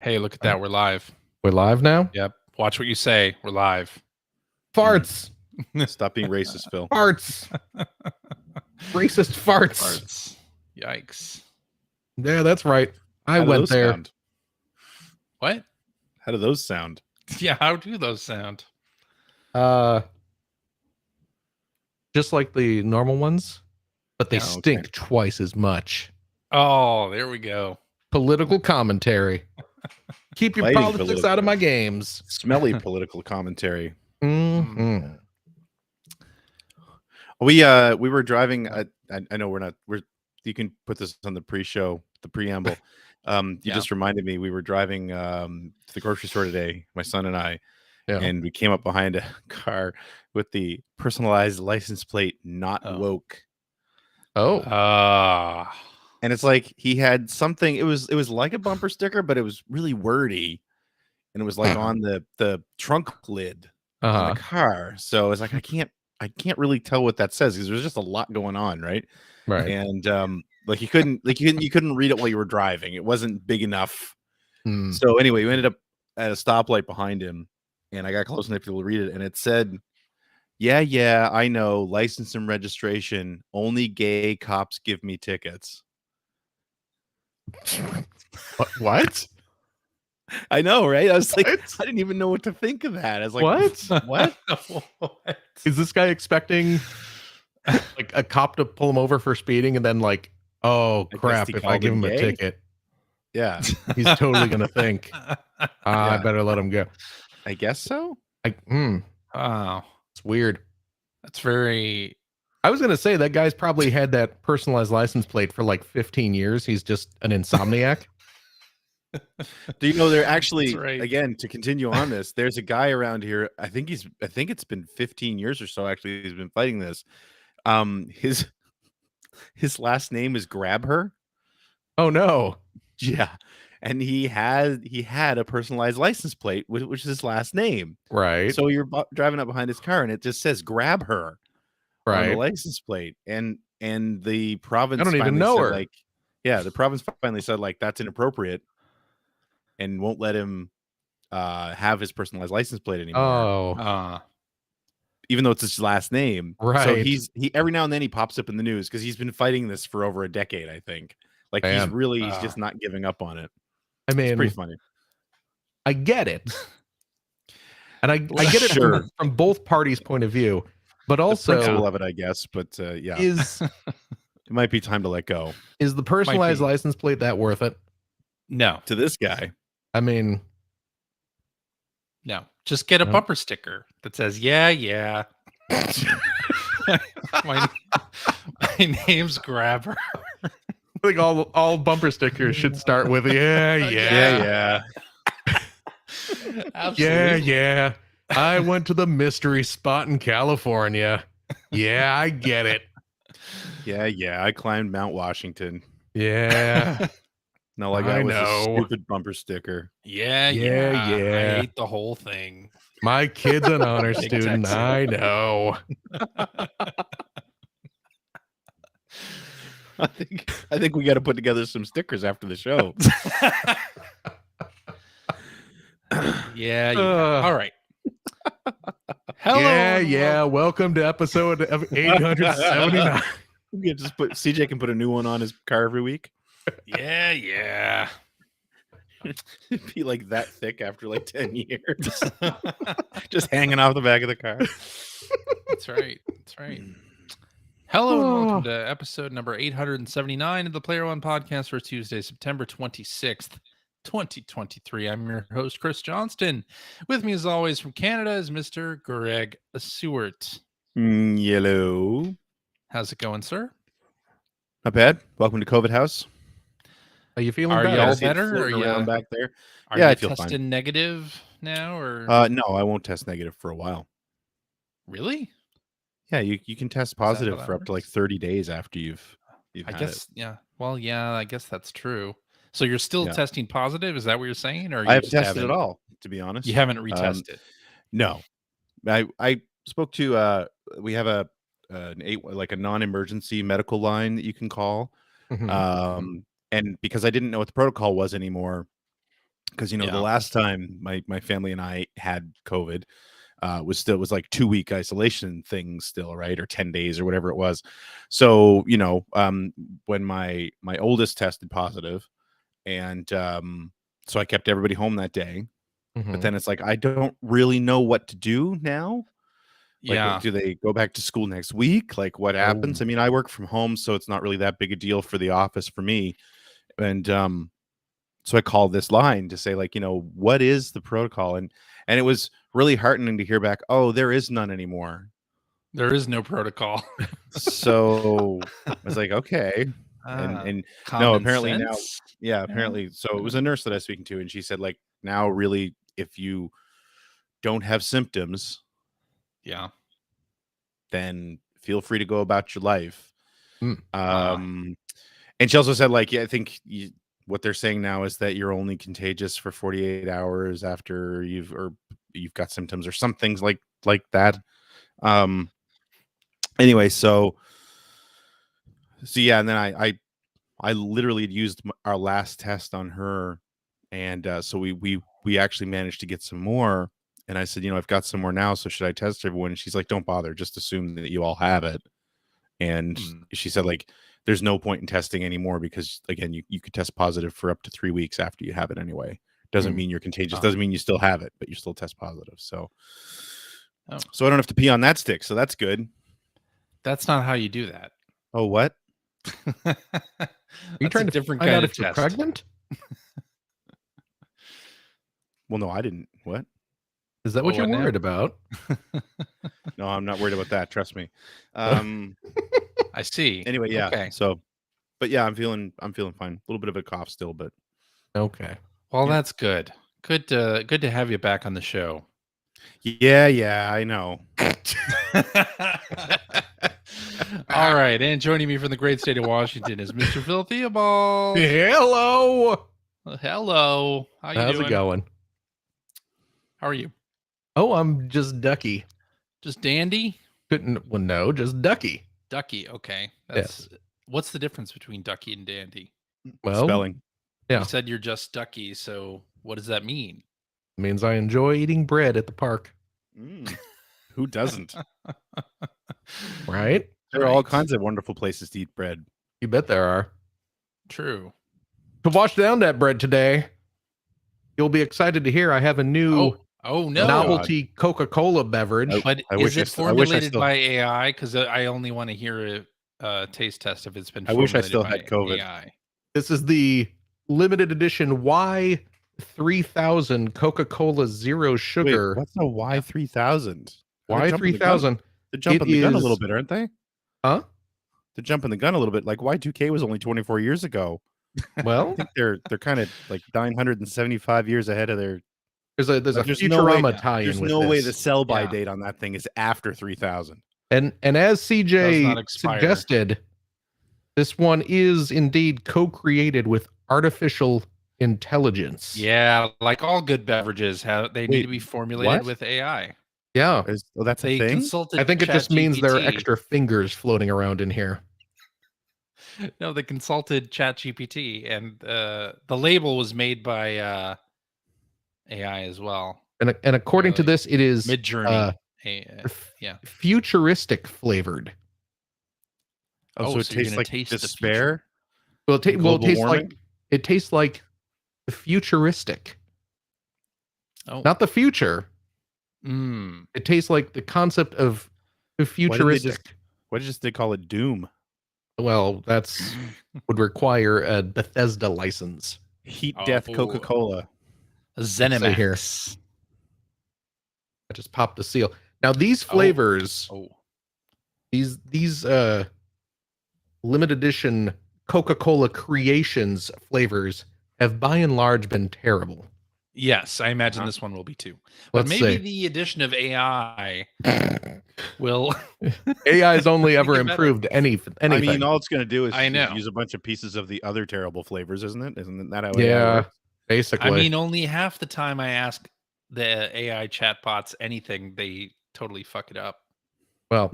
Hey, look at that. We're live. We're live now? Yep. Watch what you say. We're live. Farts. Stop being racist, Phil. Farts. Racist farts. Parts. Yikes. Yeah, that's right. I How do went those there. sound? What? How do those sound? Yeah, how do those sound? Just like the normal ones, but they Yeah, stink twice as much. Oh, there we go. Political commentary. Keep your Fighting politics political. out of my games. Smelly political commentary. Mm-hmm. We were driving. I know you can put this on the pre-show, the preamble. You just reminded me we were driving to the grocery store today, my son and I, and we came up behind a car with the personalized license plate "not woke." And it's like he had something. It was like a bumper sticker, but it was really wordy, and it was like on the trunk lid on the car. So it's like I can't really tell what that says because there's just a lot going on, right? Right. And like you couldn't read it while you were driving. It wasn't big enough. Mm. So anyway, we ended up at a stoplight behind him, and I got close enough to read it, and it said, "Yeah, I know. License and registration. Only gay cops give me tickets." What? I know, right? I was like, I didn't even know what to think of that. I was like, what? Is this guy expecting like a cop to pull him over for speeding and then like, oh crap, if I give him a ticket, yeah, he's totally gonna think, I better let him go. I guess so. Wow, it's weird. That's very. I was gonna say that guy's probably had that personalized license plate for like 15 years. He's just an insomniac. Do you know they're actually again to continue on this? There's a guy around here. I think it's been 15 years or so. Actually, he's been fighting this. His last name is Grab Her. Oh no. Yeah. And he had a personalized license plate, which is his last name. Right. So you're driving up behind his car, and it just says "Grab Her" on the license plate. And the province, I don't even know her. Like, yeah, the province finally said like that's inappropriate, and won't let him have his personalized license plate anymore. Even though it's his last name. Right. So he every now and then he pops up in the news because he's been fighting this for over a decade, I think. Like he's just not giving up on it. I mean, it's pretty funny. I get it. And I get it from both parties' point of view, but also the principle of it, I guess. But yeah, it might be time to let go. Is the personalized license plate that worth it? No. To this guy. I mean, no. Just get a bumper sticker that says, yeah. my name's Grabber. I think all bumper stickers should start with yeah. Absolutely. Yeah. I went to the mystery spot in California. Yeah, I get it. Yeah. I climbed Mount Washington. Yeah. No, like I was a stupid bumper sticker. Yeah. I ate the whole thing. My kid's an honor student. I know. I think we got to put together some stickers after the show. Yeah. All right. Hello. Yeah. Welcome to episode of 879. We just CJ can put a new one on his car every week. Yeah. It'd be like that thick after like 10 years. Just hanging off the back of the car. That's right. Hello and welcome to episode number 879 of the Player One Podcast for Tuesday, September 26th, 2023. I'm your host, Chris Johnston. With me, as always, from Canada is Mr. Greg Seward. Yellow. How's it going, sir? Not bad. Welcome to COVID House. Are you feeling better? Are you all better? Are you back there? Are you I feel tested fine. Negative now, or no? I won't test negative for a while. Really? Yeah, you can test positive for up to like 30 days after you've I guess it. Yeah. Well, yeah, I guess that's true. So you're still testing positive? Is that what you're saying? Or I haven't tested at all, to be honest. You haven't retested? No. I spoke to we have a non-emergency medical line that you can call. And because I didn't know what the protocol was anymore, because the last time my family and I had COVID was like 2-week isolation thing still, right? Or 10 days or whatever it was. So, when my oldest tested positive, and so I kept everybody home that day. But then it's like, I don't really know what to do now. Like, do they go back to school next week? Like, what happens? I mean, I work from home, so it's not really that big a deal for the office for me. And so I called this line to say, like, what is the protocol? And it was really heartening to hear back, oh, there is none anymore. There is no protocol. So I was like, okay. And no, apparently sense? now, apparently. So it was a nurse that I was speaking to, and she said, like, now really, if you don't have symptoms, then feel free to go about your life. And she also said, like, I think what they're saying now is that you're only contagious for 48 hours after you've got symptoms or some things like that. Anyway, so yeah, and then I literally used our last test on her, and so we actually managed to get some more. And I said, I've got some more now, so should I test everyone? And she's like, don't bother, just assume that you all have it. And she said, like, there's no point in testing anymore because, again, you could test positive for up to 3 weeks after you have it anyway. Doesn't mean you're contagious. Doesn't mean you still have it, but you still test positive. So, so I don't have to pee on that stick. So that's good. That's not how you do that. Oh, what? Are you trying to find out if you're pregnant? Well, no, I didn't. What? Is that what you're worried about? No, I'm not worried about that. Trust me. I see. Anyway, yeah. Okay. So, but yeah, I'm feeling fine. A little bit of a cough still, but okay. Well, that's good. Good to have you back on the show. Yeah, I know. All right, and joining me from the great state of Washington is Mr. Phil Theobald. Hello. Hello. How's it going? How are you? Oh, I'm just ducky. Just dandy? Well, no, just ducky. Ducky. Okay. Yes. What's the difference between ducky and dandy? Well, spelling. Yeah. You said you're just ducky, so what does that mean? It means I enjoy eating bread at the park. Who doesn't? Right? There are all kinds of wonderful places to eat bread. You bet there are. True. To wash down that bread today, you'll be excited to hear I have a new novelty Coca-Cola beverage. But is it formulated by AI? Because I only want to hear a taste test if it's been formulated I wish I still had COVID. AI. This is the limited edition Y3000 Coca-Cola Zero Sugar. Wait, what's a Y3000? Y3000. They're jumping the gun a little bit, aren't they? Huh? They're jumping the gun a little bit. Like Y2K was only 24 years ago. Well, I think they're kind of like 975 years ahead of their. There's a Futurama tie-in. There's no way the sell-by date on that thing is after 3000. And as CJ suggested, this one is indeed co-created with artificial intelligence. Yeah, like all good beverages, they need to be formulated with AI. Yeah. That's a thing? I think it just means there are extra fingers floating around in here. No, they consulted ChatGPT, and the label was made by AI as well. And according to this, it is Midjourney. Futuristic flavored. Oh, so it tastes like despair? Well, it tastes like futuristic. Oh. Not the future. It tastes like the concept of futuristic. Why did they call it Doom? Well, that's would require a Bethesda license. Heat Death Coca-Cola. ZeniMax. I just popped the seal. Now these flavors, these limited edition Coca-Cola Creations flavors have by and large been terrible. Yes, I imagine this one will be too. But maybe the addition of AI will. AI has only ever improved anything. I mean, all it's going to do is use a bunch of pieces of the other terrible flavors, isn't it? Isn't that how it works? Basically. I mean, only half the time I ask the AI chatbots anything, they totally fuck it up. Well,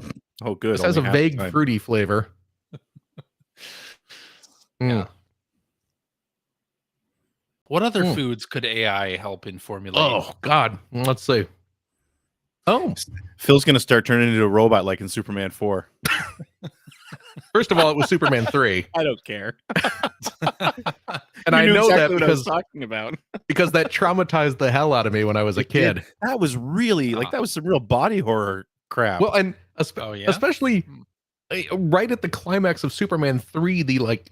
good. This has a vague fruity flavor. Yeah. What other foods could AI help in formulating? Oh God, let's see. Oh, Phil's gonna start turning into a robot like in Superman 4. first of all, it was Superman 3. I don't care. And I know exactly that what I was because talking about. because that traumatized the hell out of me when I was a kid. That was really that was some real body horror crap. Well, and yeah? especially right at the climax of Superman 3, the like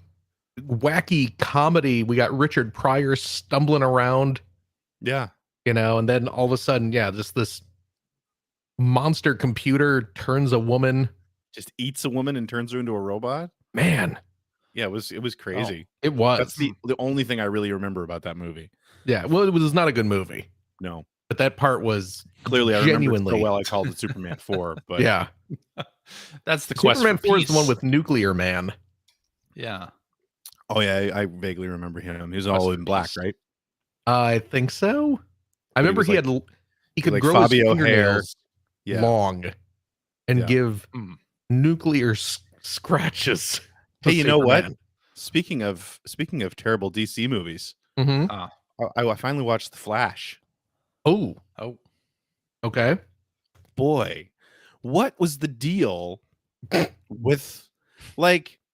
wacky comedy, we got Richard Pryor stumbling around. Yeah. And then all of a sudden, just this monster computer turns a woman, just eats a woman and turns her into a robot. Man. Yeah, it was crazy. Oh, it was. That's the only thing I really remember about that movie. Yeah, well, it was not a good movie. No. But that part was clearly I genuinely remember so well I called it Superman 4, but yeah. That's the quest. Superman for 4 peace. is the one with Nuclear Man. Yeah. Oh yeah, I vaguely remember him. He was all in black, right? I think so. I remember he could like grow Fabio his fingernails long and give nuclear scratches. Hey, you know what? Speaking of terrible DC movies, I finally watched The Flash. Oh, okay. Boy, what was the deal with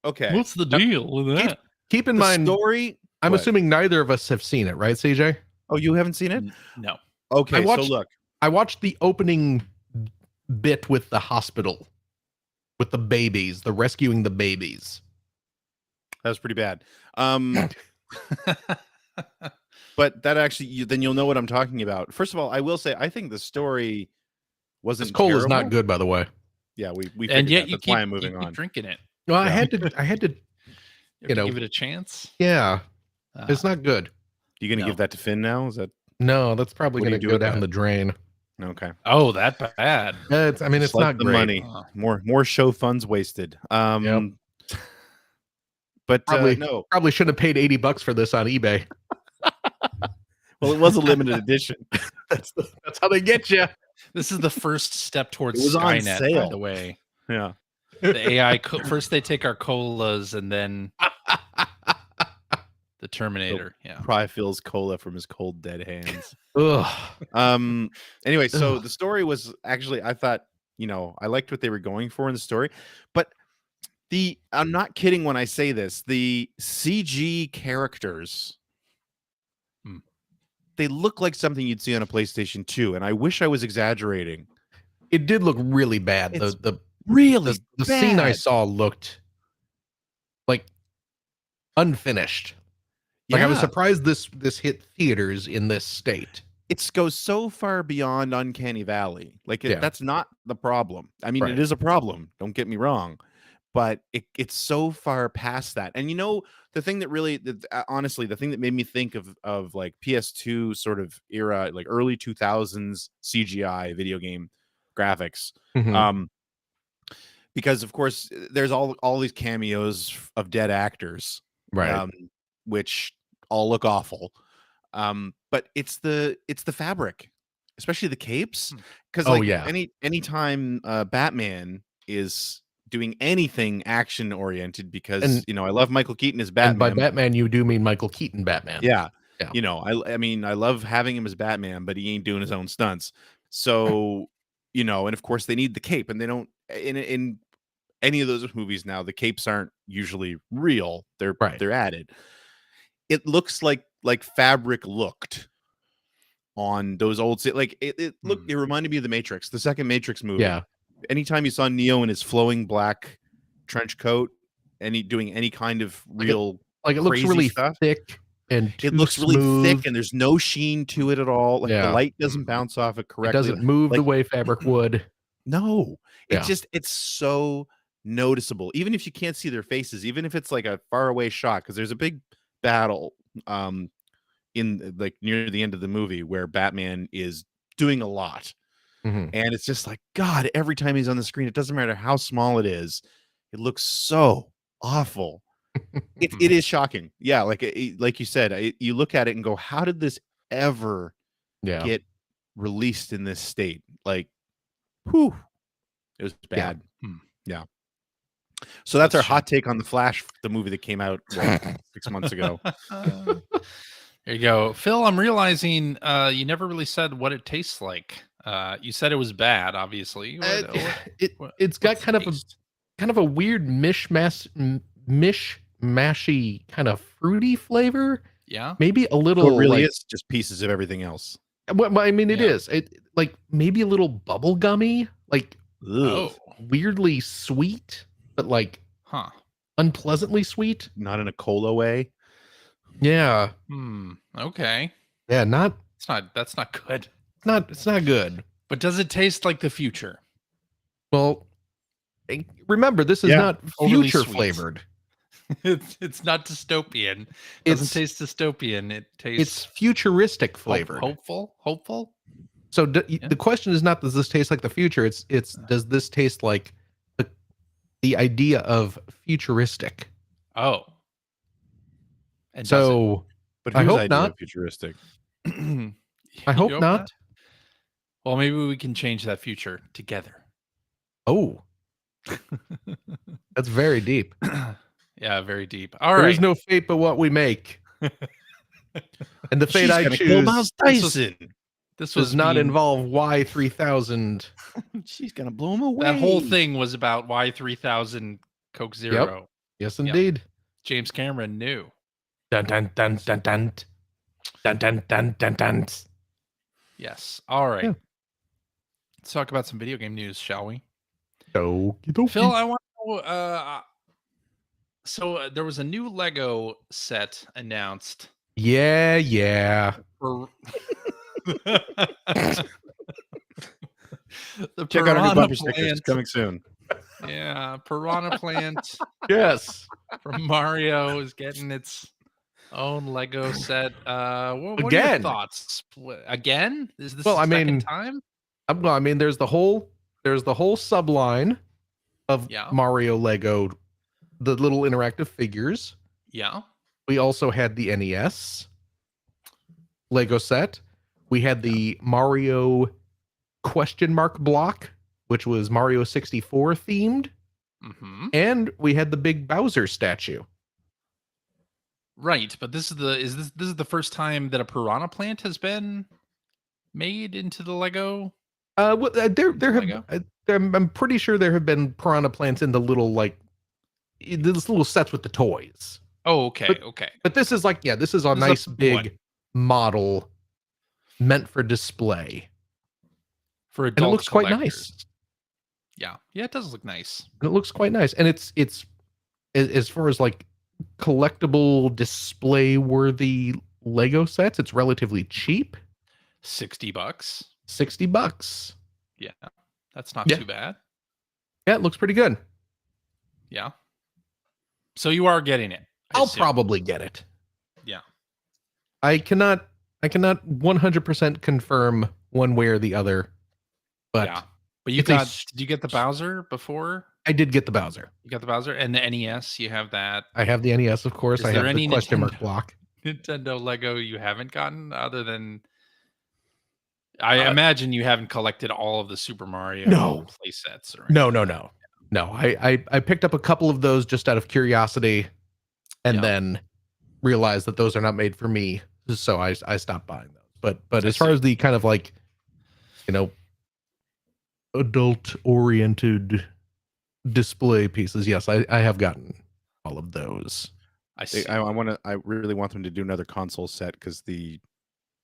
okay? What's the deal with that? Keep in mind, story. I'm assuming neither of us have seen it, right, CJ? Oh, you haven't seen it? No. Okay, so look, I watched the opening bit with the hospital, with the babies, the rescuing the babies. That was pretty bad. But that actually, then you'll know what I'm talking about. First of all, I will say I think the story wasn't. Cola is not good, by the way. Yeah, we and yet that's why I'm moving on. Drinking it. Well, I had to, give it a chance. Yeah, it's not good. You gonna give that to Finn now? Is that? No, that's probably going to go down the drain. Okay. Oh, that bad. It's like not the great. Money. More show funds wasted. But probably shouldn't have paid $80 for this on eBay. Well, it was a limited edition. That's how they get you. This is the first step towards Skynet, on sale. By the way. Yeah. The AI first they take our colas and then the Terminator. Yeah. Pry Phil's cola from his cold dead hands. Ugh. Anyway, so the story was actually, I thought, I liked what they were going for in the story, but I'm not kidding when I say this, the CG characters, they look like something you'd see on a PlayStation 2, and I wish I was exaggerating. It did look really bad. The scene I saw looked like unfinished. Like I was surprised this hit theaters in this state. It goes so far beyond Uncanny Valley. That's not the problem. I mean, it is a problem. Don't get me wrong, but it's so far past that. And the thing that really, honestly, the thing that made me think of like PS2 sort of era, like early 2000s CGI video game graphics, because of course there's all these cameos of dead actors, right? Which all look awful. But it's the fabric, especially the capes, because anytime Batman is doing anything action oriented, because I love Michael Keaton as Batman. And by Batman you do mean Michael Keaton Batman. Yeah. I mean I love having him as Batman, but he ain't doing his own stunts. So and of course they need the cape, and they don't in any of those movies now. The capes aren't usually real; they're added. It looks like fabric looked on those old it reminded me of the Matrix, the second Matrix movie. Yeah. Anytime you saw Neo in his flowing black trench coat and he doing any kind of real it looks really stuff, thick and it looks smooth. Really thick, and there's no sheen to it at all. The light doesn't bounce off it correctly. It doesn't move the way fabric would. No, it's so noticeable. Even if you can't see their faces, even if it's like a faraway shot, because there's a big battle in near the end of the movie where Batman is doing a lot, and it's just like, God, every time he's on the screen, it doesn't matter how small it is, it looks so awful. It is shocking. Yeah, like you said, you look at it and go, how did this ever get released in this state? Like, whew, it was bad. Yeah. So that's our hot take on The Flash, the movie that came out 6 months ago. There you go. Phil, I'm realizing you never really said what it tastes like. You said it was bad, obviously. It's got what's kind the of taste? a weird mishmashy kind of fruity flavor. Yeah. Maybe a So little it really like is just pieces of everything else. well, I mean, it Yeah. is. It like maybe a little bubble gummy, like Ugh. weirdly sweet, but like Huh. unpleasantly sweet. Not in a cola way. Yeah. Okay. Yeah, That's not good. it's not good. But does it taste like the future? Well, remember this is Yeah. not Overly future sweet. flavored. It's not dystopian. Doesn't taste dystopian. It It's tastes futuristic flavored. hopeful. So the question is not, does this taste like the future? It's does this taste like the idea of futuristic? Oh. And So But I whose hope idea not. of futuristic? does it? I You hope not. Well, maybe we can change that future together. Oh, that's very deep. Yeah, very deep. All There right. is no fate but what we make. And the fate She's I gonna kill Miles choose Dyson. This was does not being- involve Y3000. She's gonna blow him away. that whole thing was about Y3000 Coke Zero. Yes, indeed. James Cameron knew. Dun dun dun dun dun dun dun dun dun dun. Yes. All right. Yeah. Let's talk about some video game news, shall we? Okie dokie. Phil, I want to know. So there was a new Lego set announced. Yeah. For the Check out our new Piranha bumper stickers Plant. coming soon. Yeah, Piranha Plant Yes. from Mario is getting its own Lego set. What are your Again. thoughts? Again? Is this Well, the I second mean, time? Well, I mean, there's the whole subline of Yeah. Mario Lego, the little interactive figures. Yeah. We also had the NES Lego set. We had the Mario question mark block, which was Mario 64 themed, and we had the big Bowser statue. Right, but this is the first time that a Piranha Plant has been made into the Lego. I'm pretty sure there have been Piranha Plants in the little this little sets with the toys. Oh, okay, okay. But this is this is a nice big model meant for display. For adult and it looks quite collectors. nice. Yeah, it does look nice. And it looks quite nice, and it's as far as like collectible display worthy Lego sets, it's relatively cheap. $60. $60. Yeah, that's not too bad. Yeah, it looks pretty good. Yeah. So you are getting it. I'll probably get it. Yeah. I cannot 100% confirm one way or the other. But yeah. But you did you get the Bowser before? I did get the Bowser. You got the Bowser and the NES, you have that. I have the NES, of course. I have the question mark block. Nintendo Lego you haven't gotten other than I imagine you haven't collected all of the Super Mario play sets or No. I picked up a couple of those just out of curiosity and then realized that those are not made for me. So I stopped buying those. But as far as the kind of like, adult oriented display pieces, yes, I have gotten all of those. I really want them to do another console set because the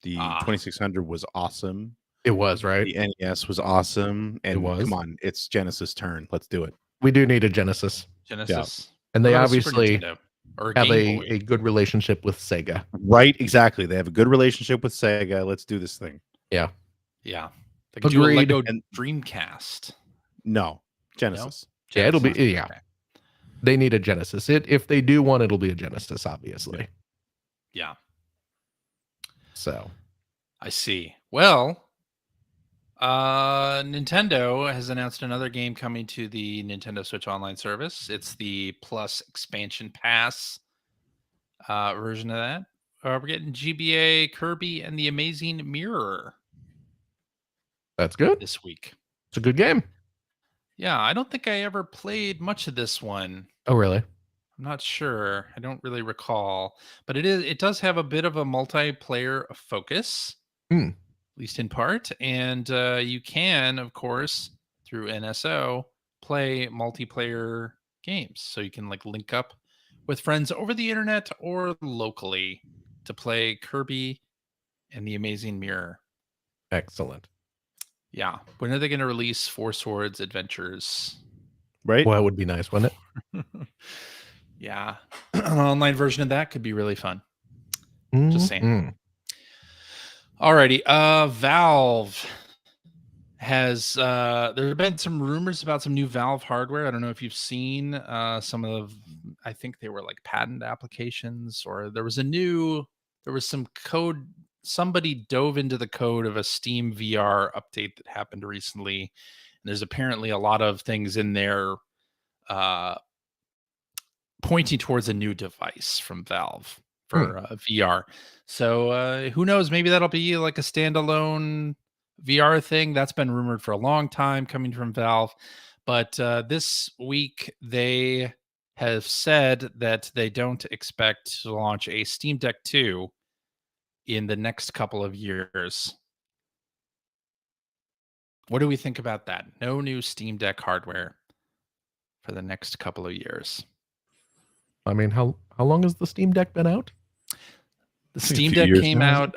2600 was awesome. It was, right? The NES was awesome. And it was. Come on, it's Genesis' turn. Let's do it. We do need a Genesis. Yeah. And they obviously have a good relationship with Sega. Right, exactly. They have a good relationship with Sega. Let's do this thing. Yeah. Yeah. They could do a Lego Dreamcast. No. Genesis. No? Yeah, it'll be okay. They need a Genesis. If they do one, it'll be a Genesis, obviously. Yeah. So I see. Well, Nintendo has announced another game coming to the Nintendo Switch Online service. It's the Plus Expansion Pass version of that. We're getting GBA, Kirby, and the Amazing Mirror. That's good. This week. It's a good game. Yeah, I don't think I ever played much of this one. Oh, really? I'm not sure. I don't really recall, but it does have a bit of a multiplayer focus, at least in part, and you can, of course, through NSO play multiplayer games. So you can like link up with friends over the internet or locally to play Kirby and the Amazing Mirror. Excellent. Yeah. When are they going to release Four Swords Adventures? Right? Well, that would be nice, wouldn't it? Yeah. An online version of that could be really fun. Just saying. Alrighty. Valve has there have been some rumors about some new Valve hardware. I don't know if you've seen some of, I think they were like patent applications, or there was some code. Somebody dove into the code of a Steam VR update that happened recently. And there's apparently a lot of things in there pointing towards a new device from Valve for VR. So who knows? Maybe that'll be like a standalone VR thing. That's been rumored for a long time coming from Valve. But this week they have said that they don't expect to launch a Steam Deck 2 in the next couple of years. What do we think about that? No new Steam Deck hardware for the next couple of years. I mean, how long has the Steam Deck been out? The Steam Deck came out.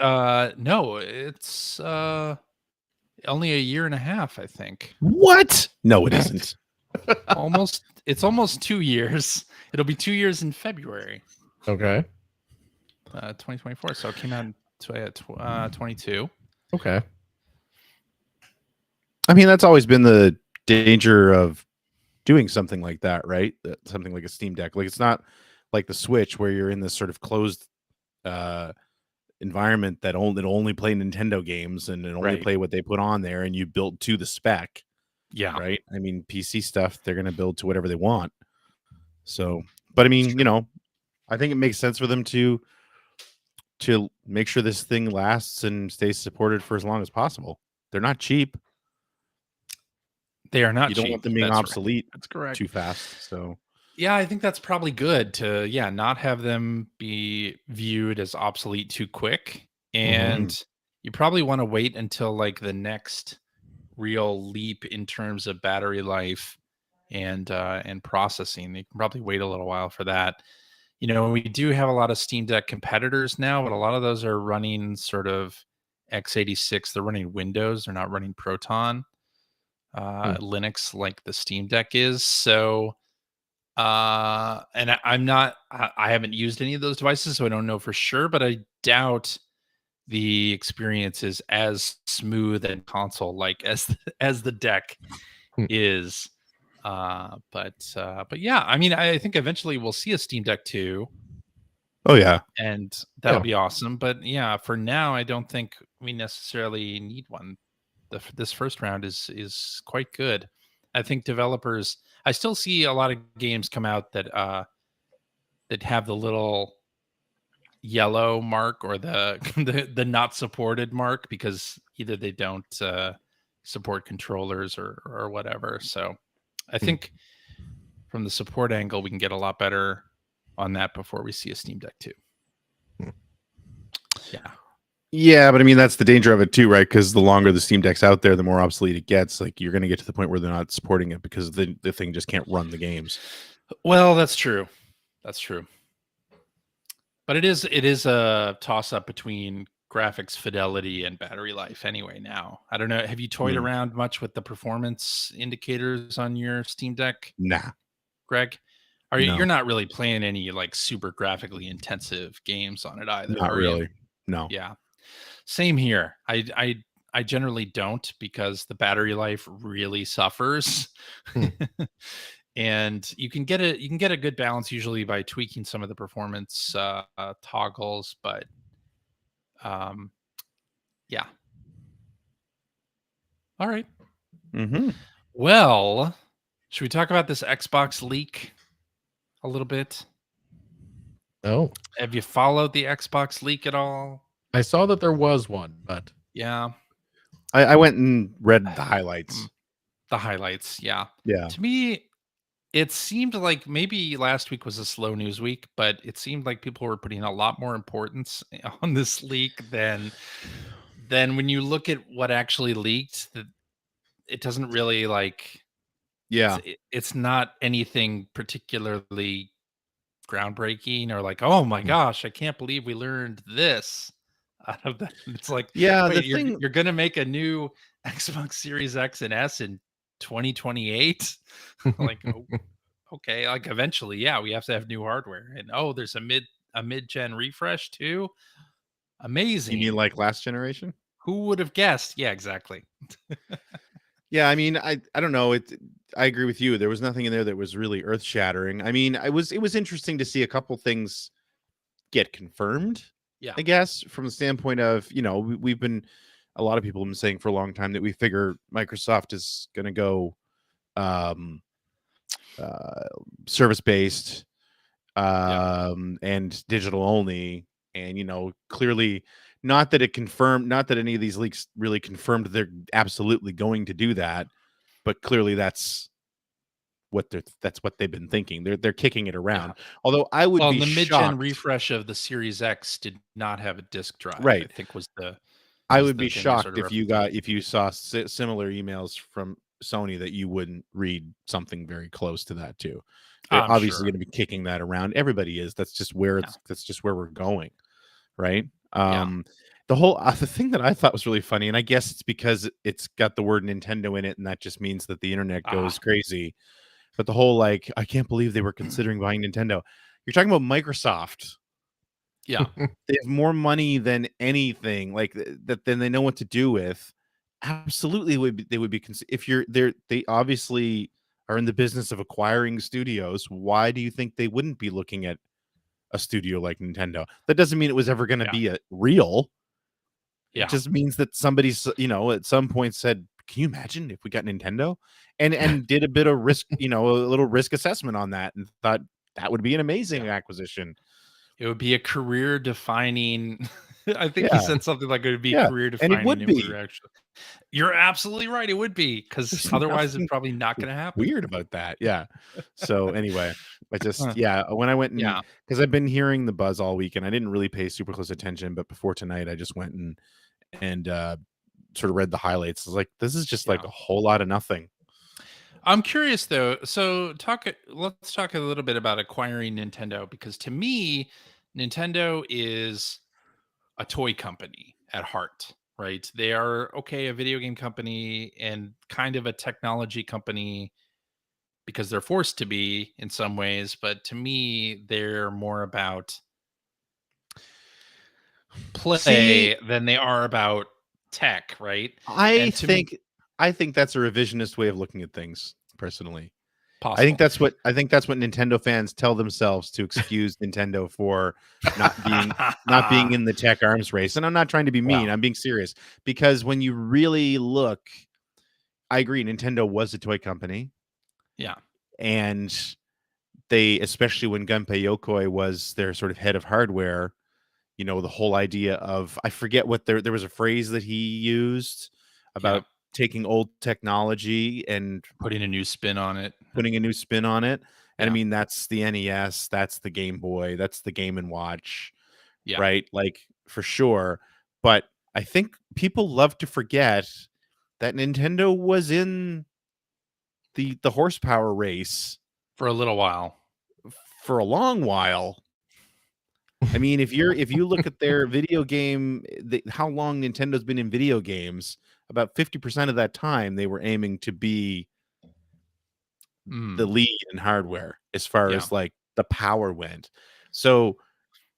No, it's only a year and a half, I think. What? No, it isn't. It's almost 2 years. It'll be 2 years in February. Okay. 2024. So it came out in 22. Okay. I mean, that's always been the danger of doing something like that, right? Something like a Steam Deck. Like, it's not like the Switch where you're in this sort of closed environment that only play Nintendo games and only play what they put on there, and you build to the spec. Yeah. Right. I mean, PC stuff, they're going to build to whatever they want. So, but I mean, I think it makes sense for them to make sure this thing lasts and stays supported for as long as possible. They're not cheap. They are not cheap. You don't want them being obsolete. That's correct. Too fast. So yeah, I think that's probably good to not have them be viewed as obsolete too quick. And you probably want to wait until like the next real leap in terms of battery life and processing. You can probably wait a little while for that. We do have a lot of Steam Deck competitors now, but a lot of those are running sort of x86. They're running Windows. They're not running Proton, Linux like the Steam Deck is. So, and I haven't used any of those devices, so I don't know for sure, but I doubt the experience is as smooth and console like as the deck is. But yeah, I mean, I think eventually we'll see a Steam Deck 2. Oh yeah, and that'll be awesome. But yeah, for now, I don't think we necessarily need one. This first round is quite good. I think developers. I still see a lot of games come out that have the little yellow mark or the not supported mark because either they don't support controllers or whatever. So I think from the support angle, we can get a lot better on that before we see a Steam Deck 2. Yeah, but I mean, that's the danger of it too, right? Because the longer the Steam Deck's out there, the more obsolete it gets. Like, you're going to get to the point where they're not supporting it because the thing just can't run the games. Well, that's true. That's true. But it is a toss-up between graphics fidelity and battery life anyway now. I don't know. Have you toyed around much with the performance indicators on your Steam Deck? Nah. Greg? You're not really playing any like super graphically intensive games on it either? Not really. No. Yeah. Same here. I generally don't because the battery life really suffers. And you can get a good balance usually by tweaking some of the performance toggles, but yeah. All right. Well, should we talk about this Xbox leak a little bit? Oh, have you followed the Xbox leak at all? I saw that there was one, but yeah, I went and read the highlights. The highlights, yeah. Yeah. To me, It seemed like maybe last week was a slow news week, but it seemed like people were putting a lot more importance on this leak than when you look at what actually leaked. That it doesn't really like Yeah. it's not anything particularly groundbreaking or like, oh my gosh, I can't believe we learned this out of that. It's like, Yeah, the wait, thing you're gonna make a new Xbox Series X and S in 2028? Like, oh, okay, like eventually, yeah, we have to have new hardware. And oh, there's a mid-gen refresh too. you mean Amazing. like last generation? Who would have guessed? Yeah, exactly. Yeah, I mean, I don't know. I agree with you. There was nothing in there that was really earth shattering. I mean, it was interesting to see a couple things get confirmed. Yeah. I guess from the standpoint of we've been a lot of people have been saying for a long time that we figure Microsoft is going to go um, uh, service based and digital only, and clearly not that it confirmed, not that any of these leaks really confirmed they're absolutely going to do that, but clearly that's what they've been thinking. They're kicking it around. Yeah. Although I would Well, be the mid-gen shocked, refresh of the Series X did not have a disk drive, I right? think I was would the be thing they sort shocked of if referenced. you saw similar emails from Sony that you wouldn't read something very close to that too. They're I'm obviously sure. going to be kicking that around. Everybody is. That's just where Yeah. that's just where we're going, right? Yeah. The whole the thing that I thought was really funny, and I guess it's because it's got the word Nintendo in it, and that just means that the internet goes crazy. But the whole like, I can't believe they were considering buying Nintendo. You're talking about Microsoft. Yeah. They have more money than anything, like that than they know what to do with. Absolutely, they would be if you're there. They obviously are in the business of acquiring studios. Why do you think they wouldn't be looking at a studio like Nintendo? That doesn't mean it was ever going to Yeah. be a real. It Yeah. just means that somebody's, at some point said, "Can you imagine if we got Nintendo?" and did a bit of risk, a little risk assessment on that, and thought that would be an amazing Yeah. acquisition. It would be a career defining. I think he Yeah, said something like it would be yeah, career and it defining would if we were be. actually. You're absolutely right. It would be because There's otherwise it's nothing probably not going to happen. weird about that. Yeah. So anyway, I just Huh. when I went and Yeah. because I've been hearing the buzz all week and I didn't really pay super close attention, but before tonight I just went and sort of read the highlights. I was like, this is just like Yeah. a whole lot of nothing. I'm curious though. So let's talk a little bit about acquiring Nintendo because to me, Nintendo is a toy company at heart, right? They are a video game company and kind of a technology company because they're forced to be in some ways, but to me, they're more about See, play than they are about tech, right? I And to me, think I think that's a revisionist way of looking at things, personally. possible. I think that's what Nintendo fans tell themselves to excuse Nintendo for not being in the tech arms race. And I'm not trying to be mean. Wow. I'm being serious because when you really look, I agree Nintendo was a toy company, Yeah. and they, especially when Gunpei Yokoi was their sort of head of hardware, the whole idea of, I forget what there was a phrase that he used Yeah. about taking old technology and Putting a new spin on it. putting a new spin on it. And I Yeah. mean, that's the NES, that's the Game Boy, that's the Game and Watch, Yeah. right? Like for sure. But I think people love to forget that Nintendo was in the horsepower race For a little while. for a long while. I mean, if you look at their video game, how long Nintendo's been in video games, about 50% of that time they were aiming to be the Mm. lead in hardware as far Yeah. as like the power went. So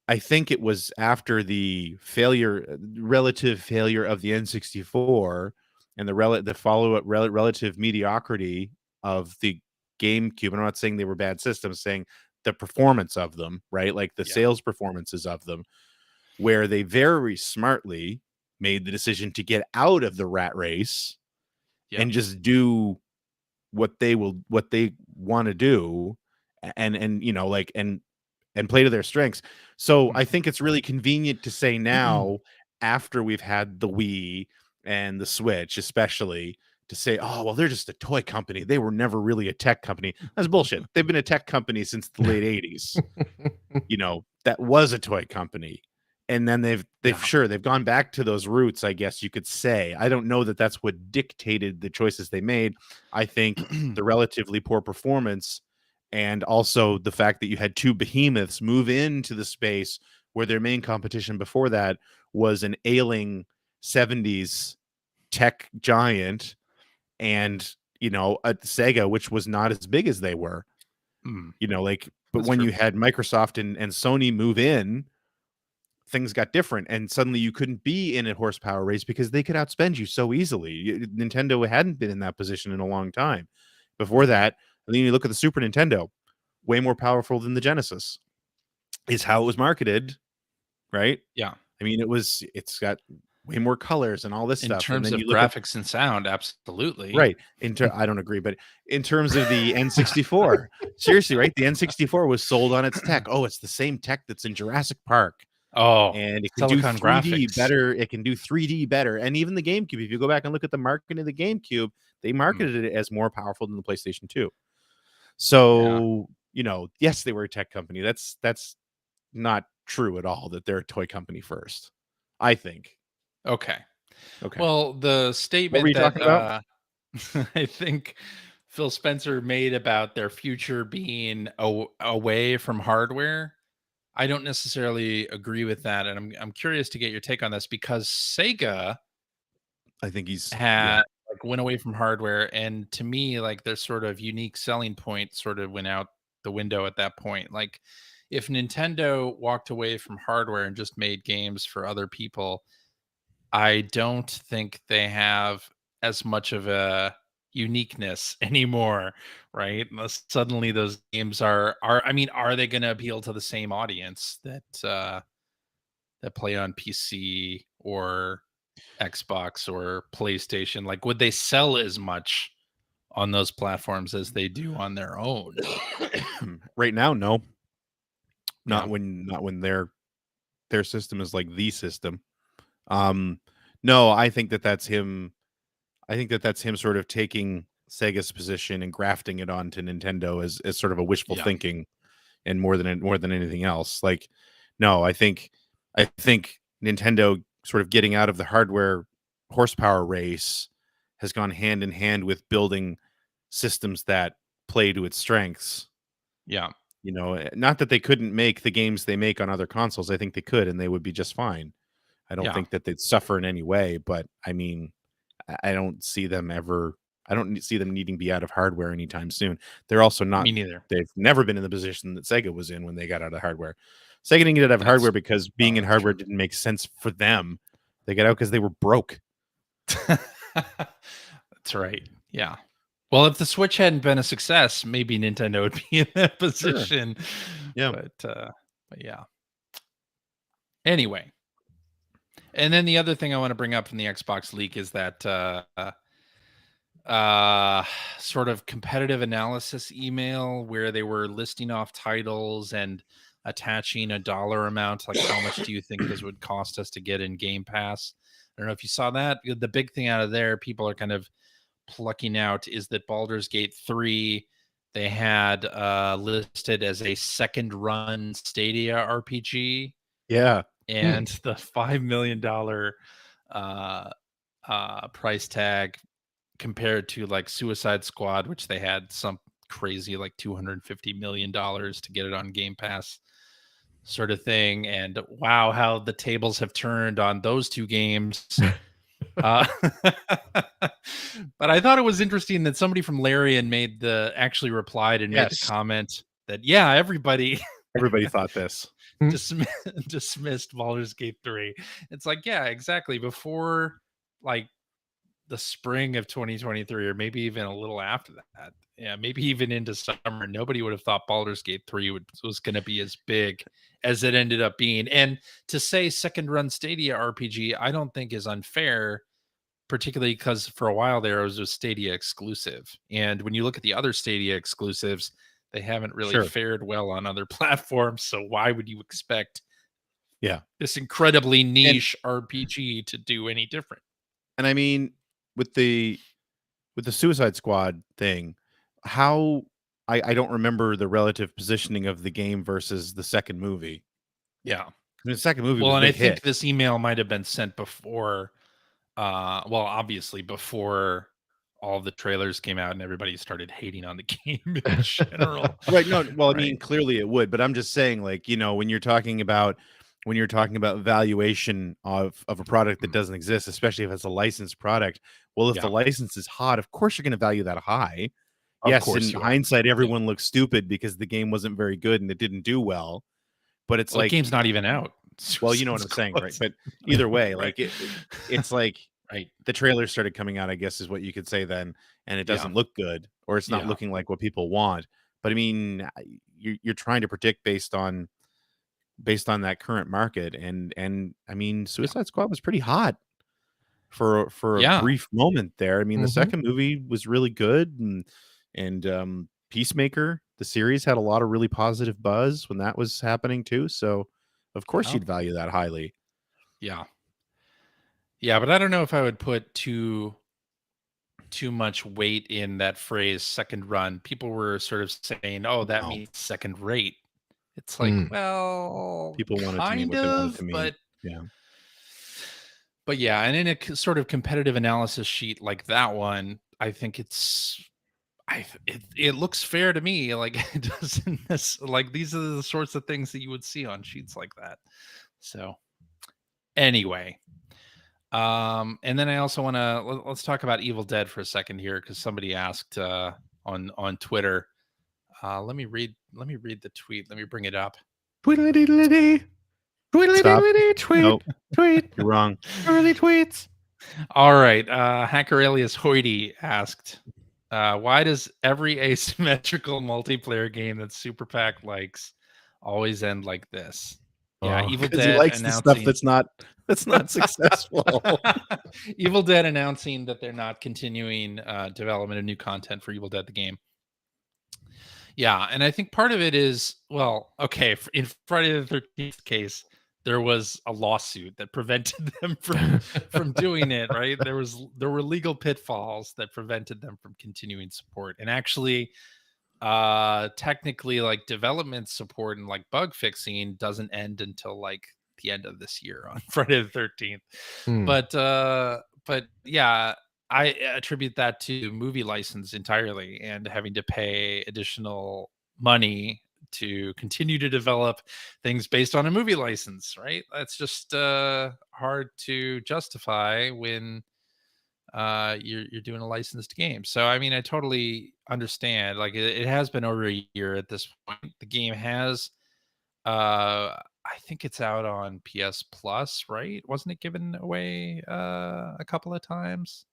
I think it was after the relative failure of the N64 and the follow-up relative mediocrity of the GameCube. And I'm not saying they were bad systems, saying the performance of them, right? Like the Yeah. sales performances of them, where they very smartly made the decision to get out of the rat race Yeah. and just do what they want to do, and like and play to their strengths. So I think it's really convenient to say now, after we've had the Wii and the Switch especially, to say, oh, well, they're just a toy company. They were never really a tech company. That's bullshit. They've been a tech company since the late 80s. That was a toy company. And then they've gone back to those roots, I guess you could say. I don't know that that's what dictated the choices they made. I think the relatively poor performance and also the fact that you had two behemoths move into the space where their main competition before that was an ailing 70s tech giant and a Sega, which was not as big as they were. But when you had Microsoft and Sony move in, things got different, and suddenly you couldn't be in a horsepower race because they could outspend you so easily. Nintendo hadn't been in that position in a long time. Before that, and then you look at the Super Nintendo, way more powerful than the Genesis, is how it was marketed, right? Yeah. I mean, it's got way more colors and all this stuff. In terms and of graphics and sound, absolutely. Right. I don't agree, but in terms of the N64, seriously, right? The N64 was sold on its tech. Oh, it's the same tech that's in Jurassic Park. Oh, and it can do 3D better. It can do 3D better. And even the GameCube, if you go back and look at the marketing of the GameCube, they marketed it as more powerful than the PlayStation 2. So, yes, they were a tech company. That's not true at all, that they're a toy company first, I think. Okay. Well, the statement what were you talking about? I think Phil Spencer made about their future being away from hardware, I don't necessarily agree with that, and I'm curious to get your take on this, because Sega, I think went away from hardware, and to me, their sort of unique selling point sort of went out the window at that point. Like, if Nintendo walked away from hardware and just made games for other people, I don't think they have as much of a uniqueness anymore, right? Unless suddenly those games are they going to appeal to the same audience that play on PC or Xbox or PlayStation? Like, would they sell as much on those platforms as they do on their own? Right now, no. Not when their system is like the system. No, I think that's him. I think that's him sort of taking Sega's position and grafting it onto Nintendo as sort of a wishful thinking, and more than anything else. Like, no, I think Nintendo sort of getting out of the hardware horsepower race has gone hand in hand with building systems that play to its strengths. Yeah. Not that they couldn't make the games they make on other consoles. I think they could, and they would be just fine. I don't think that they'd suffer in any way, but I mean, I don't see them needing to be out of hardware anytime soon. They're also not. Me neither. They've never been in the position that Sega was in when they got out of hardware. Sega didn't get out of hardware because being in hardware didn't make sense for them. They got out because they were broke. That's right. Yeah. Well, if the Switch hadn't been a success, maybe Nintendo would be in that position. Sure. Yeah. But yeah. Anyway. And then the other thing I want to bring up from the Xbox leak is that sort of competitive analysis email where they were listing off titles and attaching a dollar amount, like how much do you think this would cost us to get in Game Pass? I don't know if you saw that. The big thing out of there, people are kind of plucking out, is that Baldur's Gate 3 they had listed as a second run Stadia RPG. Yeah. And the $5 million price tag compared to like Suicide Squad, which they had some crazy like $250 million to get it on Game Pass sort of thing. And wow, how the tables have turned on those two games. But I thought it was interesting that somebody from Larian actually replied and made the comment that, everybody thought this. dismissed Baldur's Gate 3. It's like, yeah, exactly. Before like the spring of 2023, or maybe even a little after that, maybe even into summer, nobody would have thought Baldur's Gate 3 was going to be as big as it ended up being. And to say second run Stadia RPG, I don't think is unfair, particularly because for a while there it was a Stadia exclusive. And when you look at the other Stadia exclusives, they haven't really fared well on other platforms. So why would you expect this incredibly niche RPG to do any different? And I mean, with the with the Suicide Squad thing, how I don't remember the relative positioning of the game versus the second movie. Yeah. I mean, the second movie Well, was a and I big think hit. this email might have been sent before, well, obviously before all the trailers came out and everybody started hating on the game in general. Right. No, well, I Right. mean, clearly it would, but I'm just saying, like, when you're talking about valuation of a product that doesn't exist, especially if it's a licensed product. Well, if the Yeah. license is hot, of course you're going to value that high. Of Yes, course in you are. hindsight, everyone looks stupid because the game wasn't very good and it didn't do well. But it's Well, the like, game's not even out. well, you know what I'm saying, right? But either way, Right. like it's like Right. the trailers started coming out, I guess is what you could say then, and it Yeah. doesn't look good, or it's not Yeah. looking like what people want. But I mean, you're trying to predict based on that current market, and I mean, Suicide Squad was pretty hot for a Yeah. brief moment there. I mean, the Mhm. second movie was really good, and Peacemaker, the series, had a lot of really positive buzz when that was happening too. So, of course, Yeah. you'd value that highly. Yeah. Yeah, but I don't know if I would put too much weight in that phrase second run. People were sort of saying, "Oh, that No. means second rate." It's like, Mm. well, People wanted to mean kind what they wanted of, to mean. but Yeah. yeah, and in a sort of competitive analysis sheet like that one, I think it looks fair to me. Like it doesn't like these are the sorts of things that you would see on sheets like that. So anyway, and then I also want to let's talk about Evil Dead for a second here because somebody asked on Twitter. Let me read the tweet. Let me bring it up. Tweedledee, Stop. tweedledee, tweet, Nope. tweet, You're wrong. early tweets. All right. Hacker alias Hoity asked, why does every asymmetrical multiplayer game that Super Pack likes always end like this? Yeah, Oh. Evil Because he Dead likes the stuff announcing that's not successful. Evil Dead announcing that they're not continuing development of new content for Evil Dead the game. Yeah, and I think part of it is, well, okay, in Friday the 13th case, there was a lawsuit that prevented them from doing it, right? There were legal pitfalls that prevented them from continuing support. And actually, technically, like development support and like bug fixing doesn't end until like the end of this year on Friday the 13th. Hmm. But yeah, I attribute that to movie license entirely and having to pay additional money to continue to develop things based on a movie license, right? That's just hard to justify when you're doing a licensed game. So I mean, I totally understand. Like it has been over a year at this point. The game has I think it's out on PS Plus, right? Wasn't it given away a couple of times?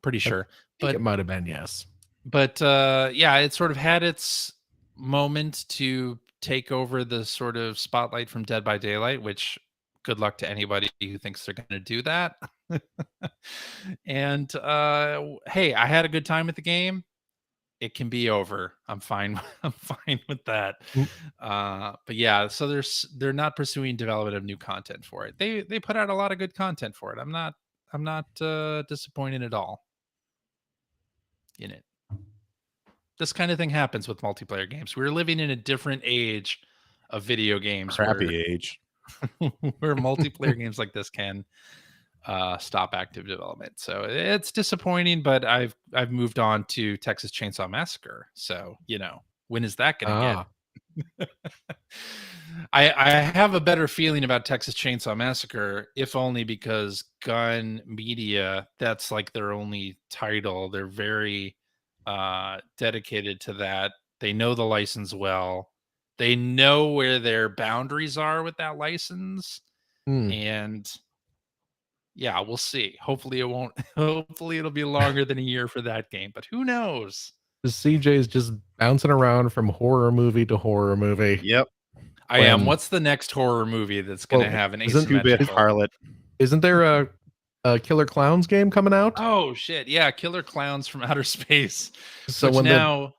Pretty I sure. think it But might have been, yes. yeah, it sort of had its moment to take over the sort of spotlight from Dead by Daylight, which good luck to anybody who thinks they're going to do that. And hey, I had a good time with the game. It can be over. I'm fine. I'm fine with that. Mm. But yeah, so they're not pursuing development of new content for it. They put out a lot of good content for it. I'm not disappointed at all in it. This kind of thing happens with multiplayer games. We're living in a different age of video games Crappy age. where multiplayer games like this can stop active development. So it's disappointing, but I've moved on to Texas Chainsaw Massacre. So, when is that going to get? I have a better feeling about Texas Chainsaw Massacre, if only because Gun Media, that's like their only title. They're very dedicated to that. They know the license well. They know where their boundaries are with that license. And yeah, we'll see. Hopefully it won't. Hopefully it'll be longer than a year for that game, but who knows? The CJ's just bouncing around from horror movie to horror movie. Yep. I am. What's the next horror movie that's going to have an asymmetrical? Harlot. Isn't there a Killer Clowns game coming out? Oh shit! Yeah, Killer Clowns from Outer Space. So which when now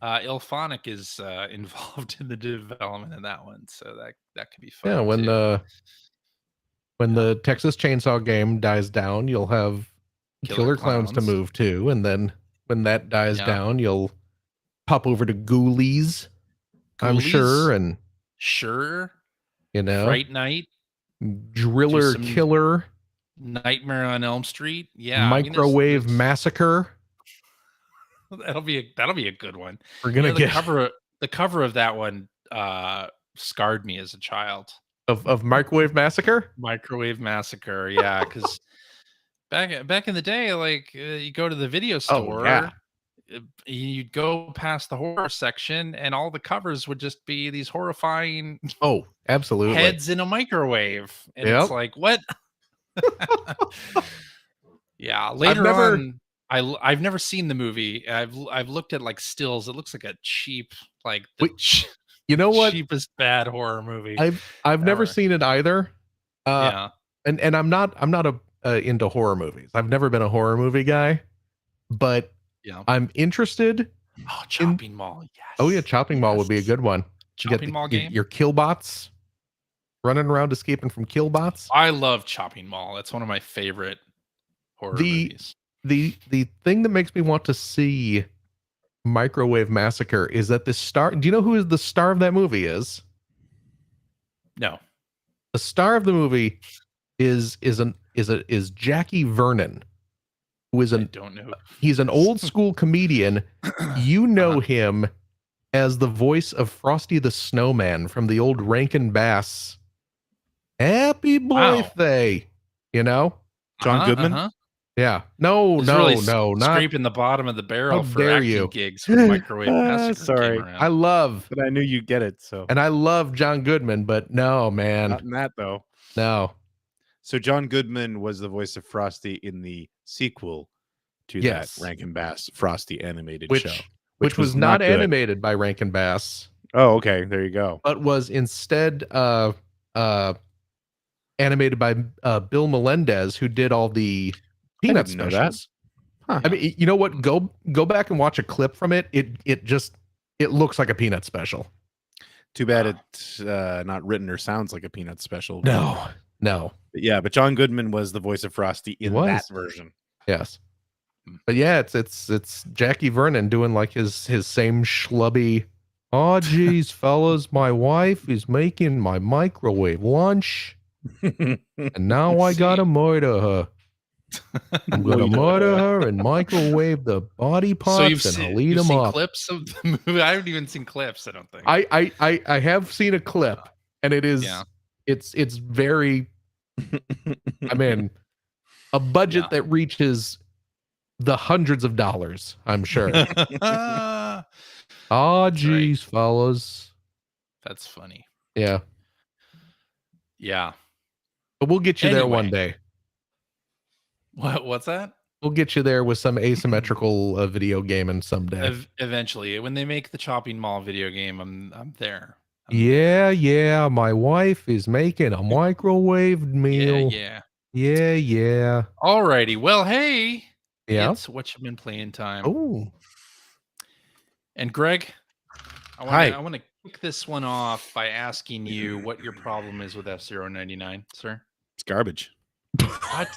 Ilphonic is involved in the development of that one, so that could be fun. Yeah, when too. the Texas Chainsaw game dies down, you'll have Killer Clowns to move to, and then when that dies down, you'll pop over to Ghoulies, I'm sure, and Fright Night, Driller Killer, Nightmare on Elm Street, Microwave Massacre. That'll be a good one. We're gonna get the cover of that one. Scarred me as a child. Of Microwave Massacre. Microwave Massacre, yeah, because back in the day, like you go to the video store, you'd go past the horror section, and all the covers would just be these horrifying, absolutely, heads in a microwave, and it's like, what? Yeah, later on, I've never seen the movie. I've looked at like stills. It looks like a cheap, like you know what, cheapest bad horror movie. I've never seen it either. And I'm not into horror movies. I've never been a horror movie guy, but I'm interested. Oh, Chopping Mall, yes. Oh yeah, Chopping Mall would be a good one. Chopping Mall game. Your Killbots running around escaping from Killbots. I love Chopping Mall. That's one of my favorite horror movies. The thing that makes me want to see Microwave Massacre is that the star. Do you know who the star of that movie is? No. The star of the movie is Jackie Vernon, who is I don't know. He's an old school comedian. You know him as the voice of Frosty the Snowman from the old Rankin Bass Happy Birthday. You know? John Goodman? Yeah. No, really not scraping the bottom of the barrel for acting gigs with Microwave Massacre. Sorry. But I knew you'd get it. So, and I love John Goodman, but no, man. Not in that though. No. So John Goodman was the voice of Frosty in the sequel to that Rankin Bass Frosty animated show. Which was not animated by Rankin Bass. Oh, okay. There you go. But was instead animated by Bill Melendez, who did all the Peanut specials. Huh. I mean, you know what? Go back and watch a clip from it. It looks like a Peanut special. Too bad it's not written or sounds like a Peanut special. No. But John Goodman was the voice of Frosty in that version. Yes. But yeah, it's Jackie Vernon doing like his same schlubby. Oh geez, fellas, my wife is making my microwave lunch, and now I gotta murder her. I'm gonna murder her and microwave the body parts, and I'll eat them up. Clips of the movie? I haven't even seen clips. I don't think. I have seen a clip, and it is it's very. I mean, a budget that reaches the hundreds of dollars, I'm sure. Oh geez, fellas. That's funny. Yeah. Yeah. But we'll get you there one day. What's that? We'll get you there with some asymmetrical video gaming someday. Eventually, when they make the Chopping Mall video game, I'm there. Yeah. My wife is making a microwaved meal. Yeah. Alrighty. Well, hey. Yeah. It's what you've been playing time. Oh. And Greg, I want to kick this one off by asking you what your problem is with F-099, sir. It's garbage. What?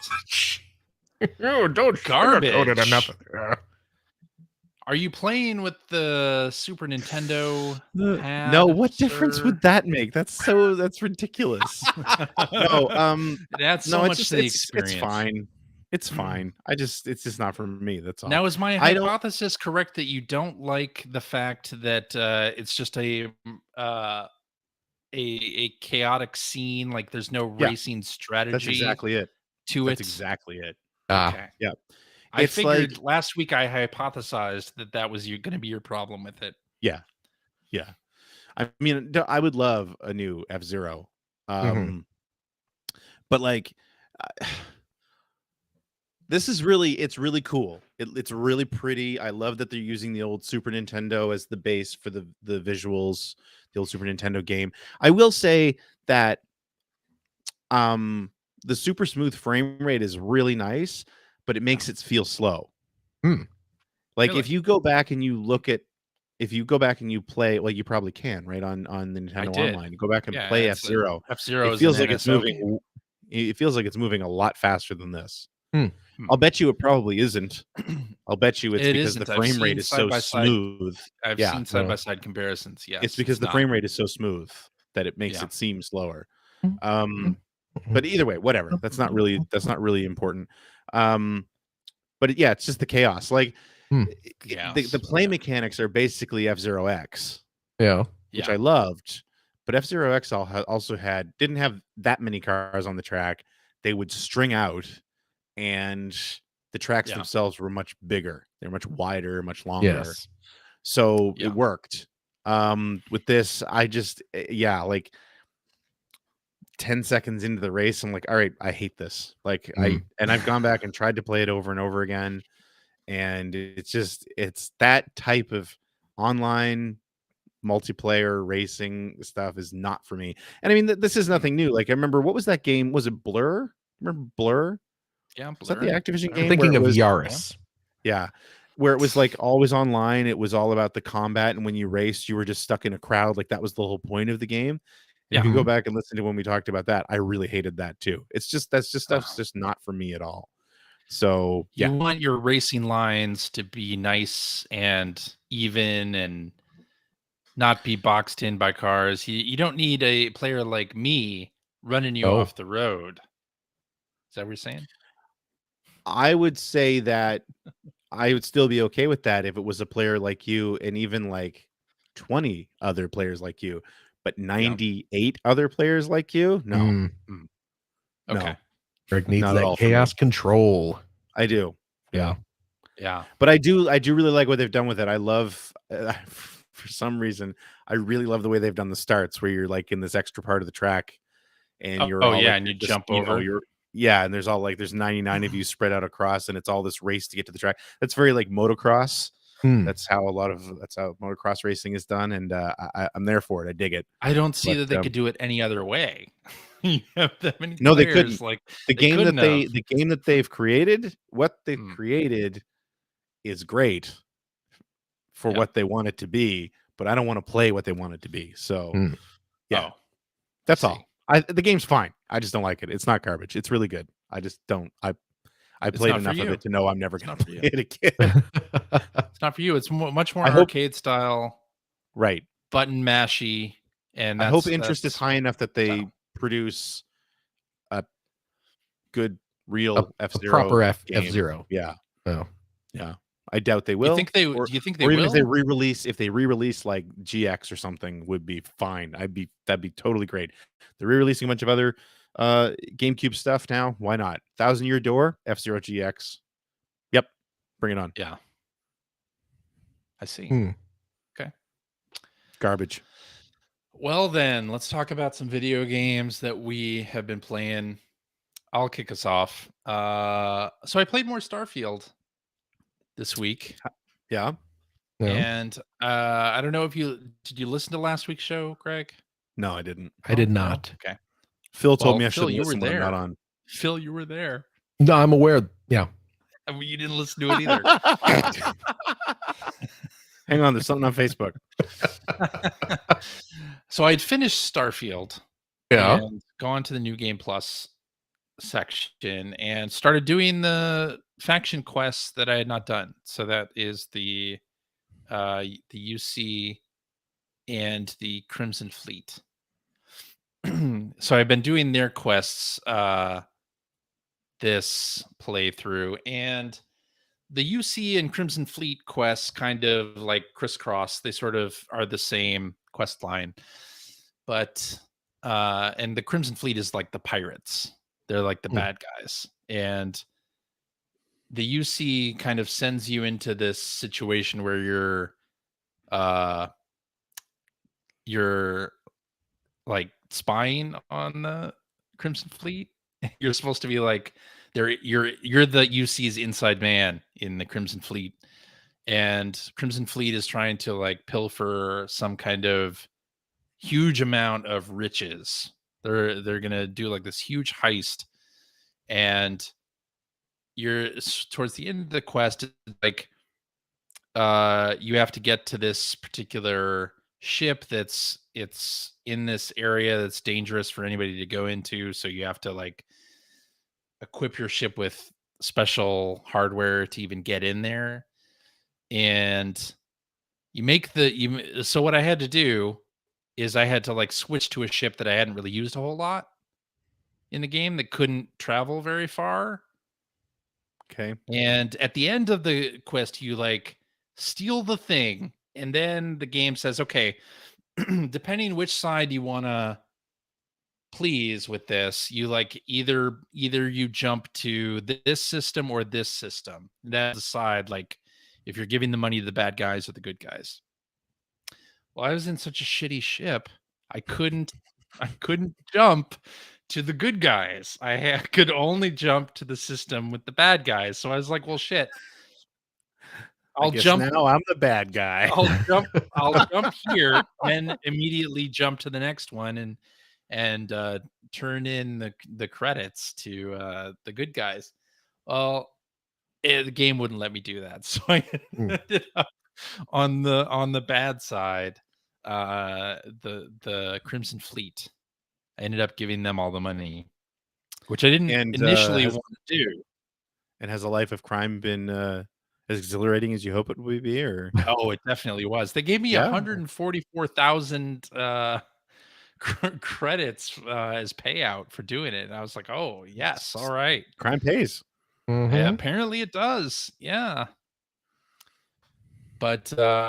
No, don't garbage. Enough. Are you playing with the Super Nintendo pad, no, what difference would that make? That's ridiculous. No, that's so much to the experience. It's fine. It's fine. It's just not for me. That's all. Now, is my hypothesis correct that you don't like the fact that it's just a chaotic scene, like there's no racing strategy? That's exactly it. That's exactly it. Okay. Yeah. I figured last week I hypothesized that was going to be your problem with it. Yeah. I mean, I would love a new F-Zero. But like, it's really cool. It's really pretty. I love that they're using the old Super Nintendo as the base for the visuals, the old Super Nintendo game. I will say that the super smooth frame rate is really nice, but it makes it feel slow. Like really? If you go back and you play, well, you probably can, right, on the Nintendo Online. You go back and play F-Zero. F-Zero it feels like it's moving. It feels like it's moving a lot faster than this. I'll bet you it probably isn't. I'll bet you it's It because isn't. the I've frame rate seen is so side-by-side smooth. I've Yeah, seen side-by-side comparisons. Yes, it's because the not. frame rate is so smooth that it makes Yeah. it seem slower. But either way, whatever. That's not really important. But yeah, it's just the chaos. Like the play mechanics are basically F-Zero X. Yeah. Which I loved, but F-Zero X also didn't have that many cars on the track. They would string out, and the tracks themselves were much bigger. They're much wider, much longer. Yes. So it worked. With this, I just like 10 seconds into the race, I'm like, all right, I hate this. Like I've gone back and tried to play it over and over again, and it's that type of online multiplayer racing stuff is not for me. And I mean, this is nothing new. Like I remember, what was that game? Was it Blur? Remember Blur? Yeah, Blur. Was that the Activision game? I'm thinking of Yaris. Yeah, where it was like always online. It was all about the combat, and when you raced, you were just stuck in a crowd. Like that was the whole point of the game. And if you go back and listen to when we talked about that, I really hated that too. It's just stuff's just not for me at all. So you want your racing lines to be nice and even and not be boxed in by cars. You don't need a player like me running you off the road. Is that what you're saying? I would say that I would still be okay with that if it was a player like you and even like 20 other players like you, but 98 other players like you? No. Okay. No. Greg needs that chaos control. I do. Yeah. Yeah. But I do really like what they've done with it. I love for some reason, I really love the way they've done the starts where you're like in this extra part of the track and you're all and you jump over. And there's all like there's 99 of you spread out across, and it's all this race to get to the track. That's very like motocross. That's how motocross racing is done, and I'm there for it. I dig it. I don't see that they could do it any other way. You have that many no, players, they couldn't. Like the game that they've created, what they've created is great for what they want it to be, but I don't want to play what they want it to be. So that's all. The game's fine. I just don't like it. It's not garbage. It's really good. I just don't. I played enough of it to know I'm never going to play it again. It's not for you. It's much more arcade style, right? Button mashy, and I hope interest is high enough that they produce a good, real F-Zero, proper game. F-Zero. Yeah. Oh, yeah. I doubt they will. Do you think they or will? Even if they re-release like GX or something would be fine. That'd be totally great. They're re-releasing a bunch of other GameCube stuff now. Why not? 1,000 Year Door, F-Zero GX. Yep. Bring it on. Yeah. I see. Okay. Garbage. Well then, let's talk about some video games that we have been playing. I'll kick us off. So I played more Starfield this week. Yeah. And I don't know if did you listen to last week's show, Greg? No, I didn't. I did not. No? Okay. Phil told me I should listen when I'm not on. Phil, you were there. No, I'm aware. Yeah. I mean, you didn't listen to it either. Hang on, there's something on Facebook. So I'd finished Starfield. Yeah. And gone to the New Game Plus section and started doing the faction quests that I had not done. So that is the UC and the Crimson Fleet. So I've been doing their quests this playthrough, and the UC and Crimson Fleet quests kind of like crisscross. They sort of are the same quest line, but and the Crimson Fleet is like the pirates. They're like the bad guys, and the UC kind of sends you into this situation where you're like spying on the Crimson Fleet. You're supposed to be like you're the UC's inside man in the Crimson Fleet, and Crimson Fleet is trying to like pilfer some kind of huge amount of riches. They're gonna do like this huge heist, and you're towards the end of the quest, like you have to get to this particular ship it's in this area that's dangerous for anybody to go into, so you have to like equip your ship with special hardware to even get in there. And so what I had to do is I had to like switch to a ship that I hadn't really used a whole lot in the game that couldn't travel very far. Okay. And at the end of the quest, you like steal the thing, and then the game says, okay, depending which side you want to please with this, you like either you jump to this system or this system. That's decide like if you're giving the money to the bad guys or the good guys. Well, I was in such a shitty ship, I couldn't jump to the good guys. Could only jump to the system with the bad guys. So I was like, well, shit. I guess now I'm the bad guy. I'll jump here, then immediately jump to the next one and turn in the credits to the good guys. Well, the game wouldn't let me do that, so I ended up on the bad side, the Crimson Fleet. I ended up giving them all the money, which I didn't initially want to do. And has a life of crime been as exhilarating as you hope it would be? Or oh, it definitely was. They gave me 144,000 credits as payout for doing it, and I was like, "Oh yes, all right, crime pays." Yeah, apparently it does, yeah. But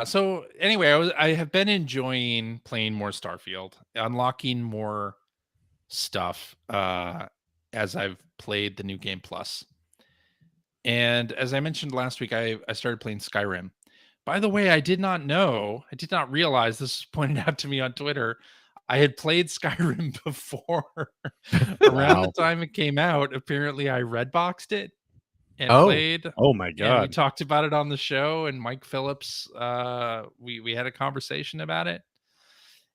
so anyway, I have been enjoying playing more Starfield, unlocking more stuff as I've played the new game plus. And as I mentioned last week, I started playing Skyrim. By the way, I did not realize, this was pointed out to me on Twitter, I had played Skyrim before. Around the time it came out, apparently I redboxed it and played. Oh my God. And we talked about it on the show, and Mike Phillips, we had a conversation about it.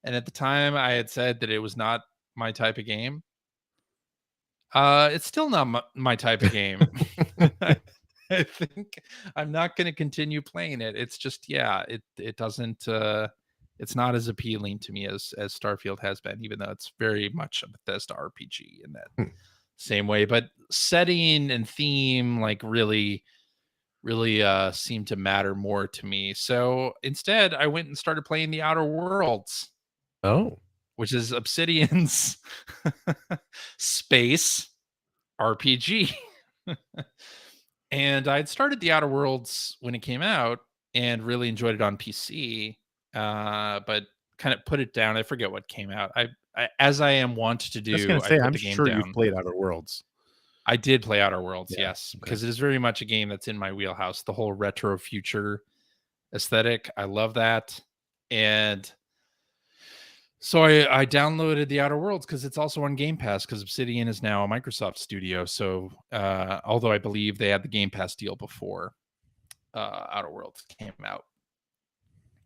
And at the time I had said that it was not my type of game. It's still not my type of game. I think I'm not going to continue playing it. It's just, it doesn't, it's not as appealing to me as Starfield has been, even though it's very much a Bethesda RPG in that same way. But setting and theme, like really seem to matter more to me. So instead, I went and started playing the Outer Worlds. Oh. Which is Obsidian's space RPG. And I'd started the Outer Worlds when it came out and really enjoyed it on PC, but kind of put it down. I forget what came out. I as I am wont to do, I was going to say, I'm the game sure down. You've played Outer Worlds. I did play Outer Worlds, yes, because it is very much a game that's in my wheelhouse. The whole retro future aesthetic, I love that. And so I downloaded the Outer Worlds because it's also on Game Pass, because Obsidian is now a Microsoft studio. So although I believe they had the Game Pass deal before Outer Worlds came out.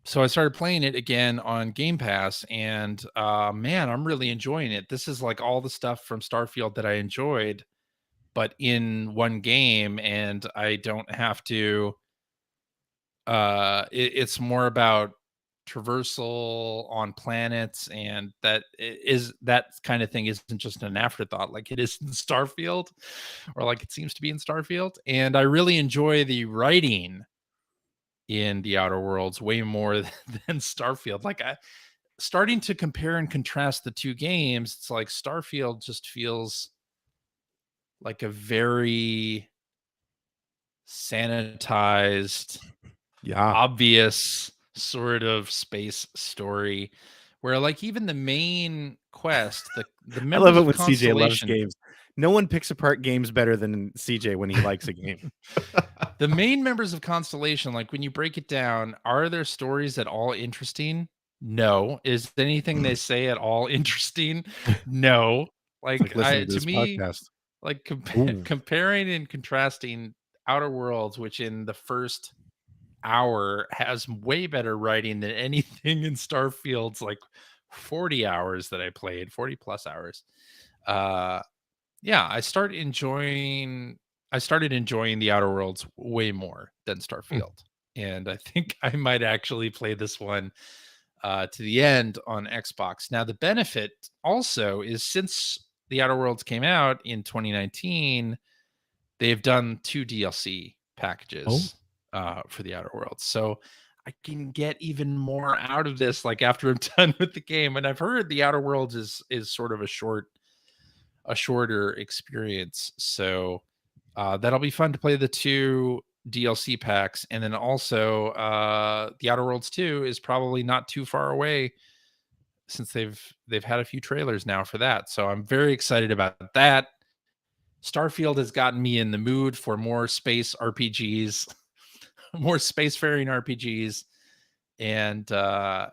So I started playing it again on Game Pass, and man, I'm really enjoying it. This is like all the stuff from Starfield that I enjoyed, but in one game, and I don't have to. It's more about traversal on planets, and that kind of thing isn't just an afterthought like it is in Starfield, or like it seems to be in Starfield. And I really enjoy the writing in the Outer Worlds way more than Starfield. Like starting to compare and contrast the two games, it's like Starfield just feels like a very sanitized, obvious sort of space story, where like even the main quest, the I love it when CJ loves games. No one picks apart games better than CJ when he likes a game. The main members of Constellation, like when you break it down, are their stories at all interesting? No. Is anything they say at all interesting? No. Like to me, podcast. Like comparing and contrasting Outer Worlds, which in the first hour has way better writing than anything in Starfield's like 40 hours that I played, 40 plus hours. I started enjoying the Outer Worlds way more than Starfield. And I think I might actually play this one to the end on Xbox. Now, the benefit also is, since the Outer Worlds came out in 2019, they've done 2 DLC packages for the Outer Worlds. So I can get even more out of this, like after I'm done with the game. And I've heard the Outer Worlds is sort of a shorter experience. So that'll be fun to play the 2 DLC packs. And then also the Outer Worlds 2 is probably not too far away, since they've had a few trailers now for that. So I'm very excited about that. Starfield has gotten me in the mood for more space RPGs, more spacefaring RPGs, and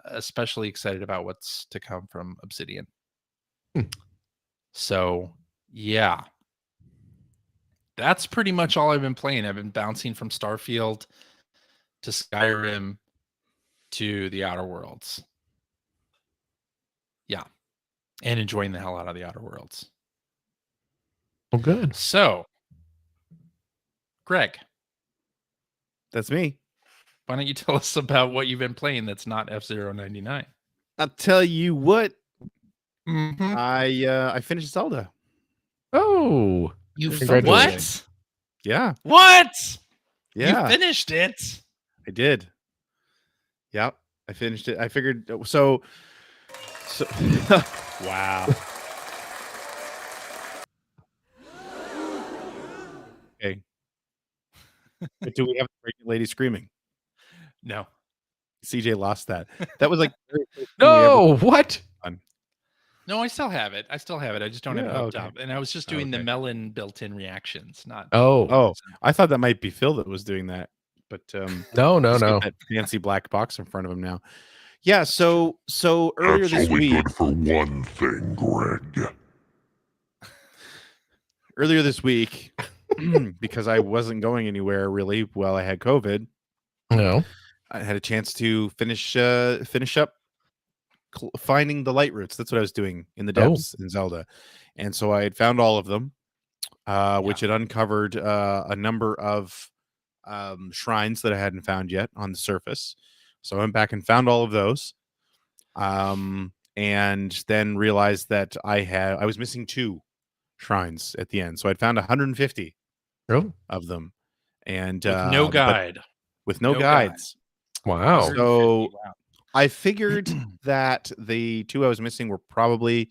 especially excited about what's to come from Obsidian. So, yeah. That's pretty much all I've been playing. I've been bouncing from Starfield to Skyrim to the Outer Worlds. Yeah. And enjoying the hell out of the Outer Worlds. Oh, good. So, Greg. That's me. Why don't you tell us about what you've been playing that's not F-Zero 99? I'll tell you what. Mm-hmm. I finished Zelda. Oh, You congratulations. what? Yeah. What? Yeah. You finished it? I did. Yep. I finished it. I figured so wow. Okay. But do we have the pregnant lady screaming? No. CJ lost that. That was like no. What? No, I still have it. I just don't have it hooked up. And I was just doing the melon built-in reactions, not. Oh, I thought that might be Phil that was doing that, but no. That fancy black box in front of him now. Yeah. So earlier That's this only week. good for one thing, Greg. Earlier this week, because I wasn't going anywhere really while I had COVID. No. I had a chance to finish up finding the light roots. That's what I was doing in the depths in Zelda. And so I had found all of them, which had uncovered a number of shrines that I hadn't found yet on the surface. So I went back and found all of those. And then realized that I was missing 2 shrines at the end. So I'd found 150 of them. And with no guide. With no guides. Wow. So I figured that the 2 I was missing were probably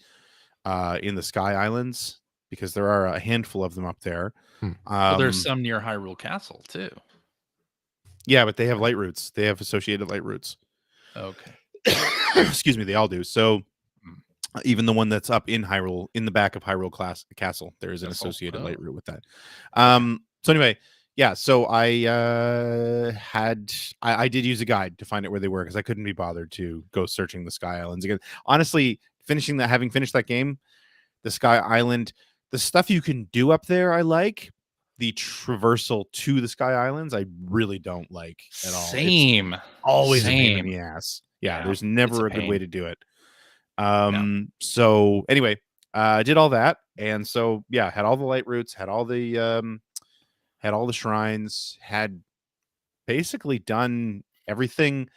in the Sky Islands, because there are a handful of them up there. Well, there's some near Hyrule Castle too. Yeah, but they have light roots. They have associated light roots. Okay. Excuse me, they all do. So even the one that's up in Hyrule, in the back of Hyrule Castle, there is an associated light root with that. So anyway, yeah, so I did use a guide to find out where they were, because I couldn't be bothered to go searching the Sky Islands again. Honestly, having finished that game, the Sky Island, the stuff you can do up there, I like. The traversal to the Sky Islands, I really don't like at all. Same. It's always a pain in the ass. Yeah, there's never a good way to do it. So anyway, I did all that, and so yeah, had all the light roots, had all the shrines, had basically done everything.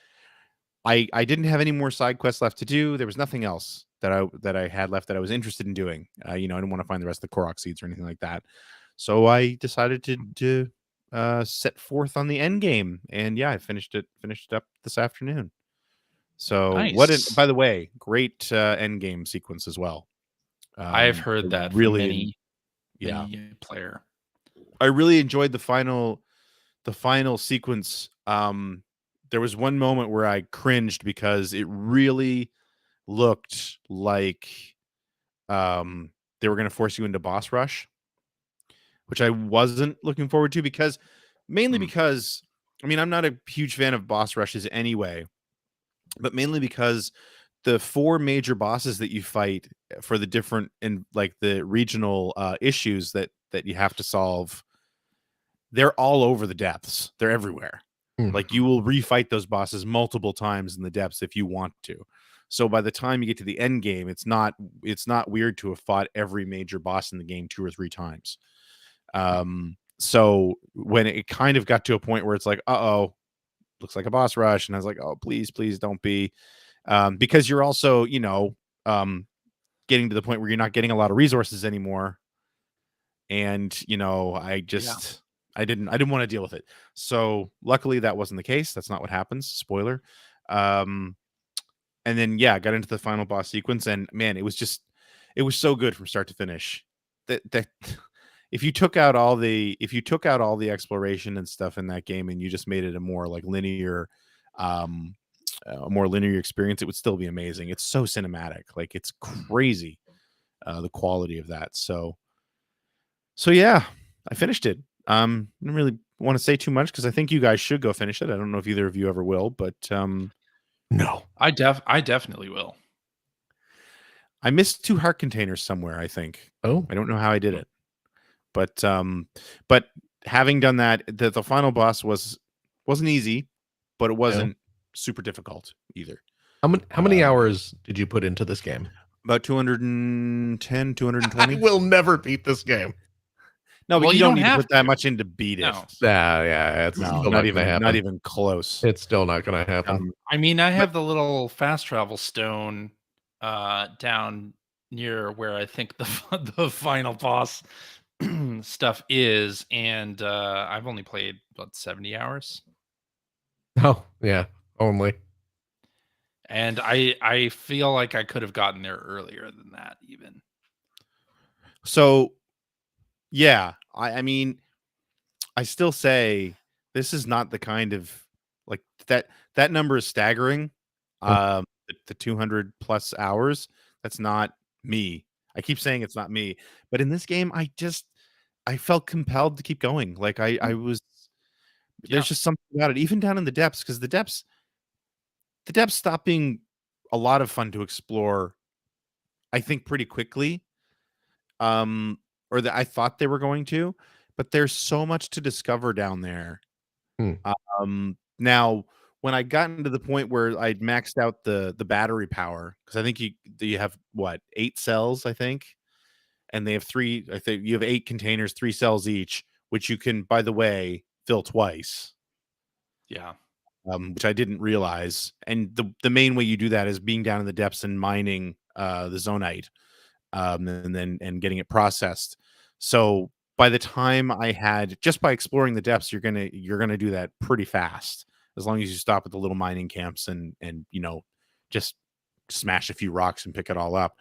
I didn't have any more side quests left to do. There was nothing else that I had left that I was interested in doing. I didn't want to find the rest of the Korok seeds or anything like that. So I decided to set forth on the end game, and yeah, I finished it up this afternoon. So nice. By the way, great end game sequence as well. I've heard that really, many player. I really enjoyed the final sequence. There was one moment where I cringed because it really looked like they were going to force you into boss rush, which I wasn't looking forward to, because I mean, I'm not a huge fan of boss rushes anyway, but mainly because the 4 major bosses that you fight for the different and like the regional issues that you have to solve, they're all over the depths. They're everywhere. Like, you will refight those bosses multiple times in the depths if you want to. So by the time you get to the end game, it's not weird to have fought every major boss in the game 2 or 3 times. So when it kind of got to a point where it's like, uh-oh, looks like a boss rush, and I was like, oh, please don't be, because you're also, getting to the point where you're not getting a lot of resources anymore, and I didn't want to deal with it. So luckily that wasn't the case. That's not what happens. Spoiler. And then got into the final boss sequence, and man, it was so good from start to finish. That if you took out all the exploration and stuff in that game and you just made it a more like linear experience, it would still be amazing. It's so cinematic. Like, it's crazy, the quality of that. So yeah, I finished it. I don't really want to say too much because I think you guys should go finish it. I don't know if either of you ever will, but no, I definitely will. I missed 2 heart containers somewhere, I think. Oh, I don't know how I did it. But having done that, the final boss wasn't easy, but it wasn't super difficult either. How many hours did you put into this game? About 210, 220. I will never beat this game. No, but Well, you don't need to put that to. much in to beat it. No. Yeah, it's still not even close. It's still not going to happen. I mean, I have the little fast travel stone down near where I think the final boss stuff is, and I've only played about 70 hours. Oh, yeah, only. And I feel like I could have gotten there earlier than that, even. So, yeah, I mean, I still say this is not the kind of like that number is staggering. The 200 plus hours. That's not me. I keep saying it's not me, but in this game, I felt compelled to keep going. Like I was. There's just something about it, even down in the depths, because the depths stop being a lot of fun to explore, I think, pretty quickly. Or that I thought they were going to, but there's so much to discover down there. Now, when I got into the point where I'd maxed out the battery power, because I think you have what, 8 cells, I think, and they have 3. I think you have 8 containers, 3 cells each, which you can, by the way, fill twice. Yeah. Which I didn't realize. And the main way you do that is being down in the depths and mining the zonite, and getting it processed. So by the time I had, just by exploring the depths, you're gonna do that pretty fast, as long as you stop at the little mining camps and just smash a few rocks and pick it all up.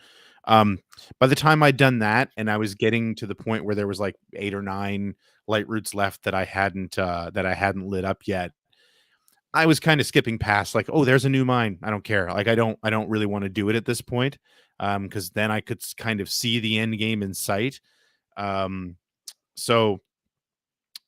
By the time I'd done that, and I was getting to the point where there was like 8 or 9 light roots left that I hadn't lit up yet, I was kind of skipping past, like, oh, there's a new mine. I don't care. Like, I don't really want to do it at this point, because then I could kind of see the end game in sight. So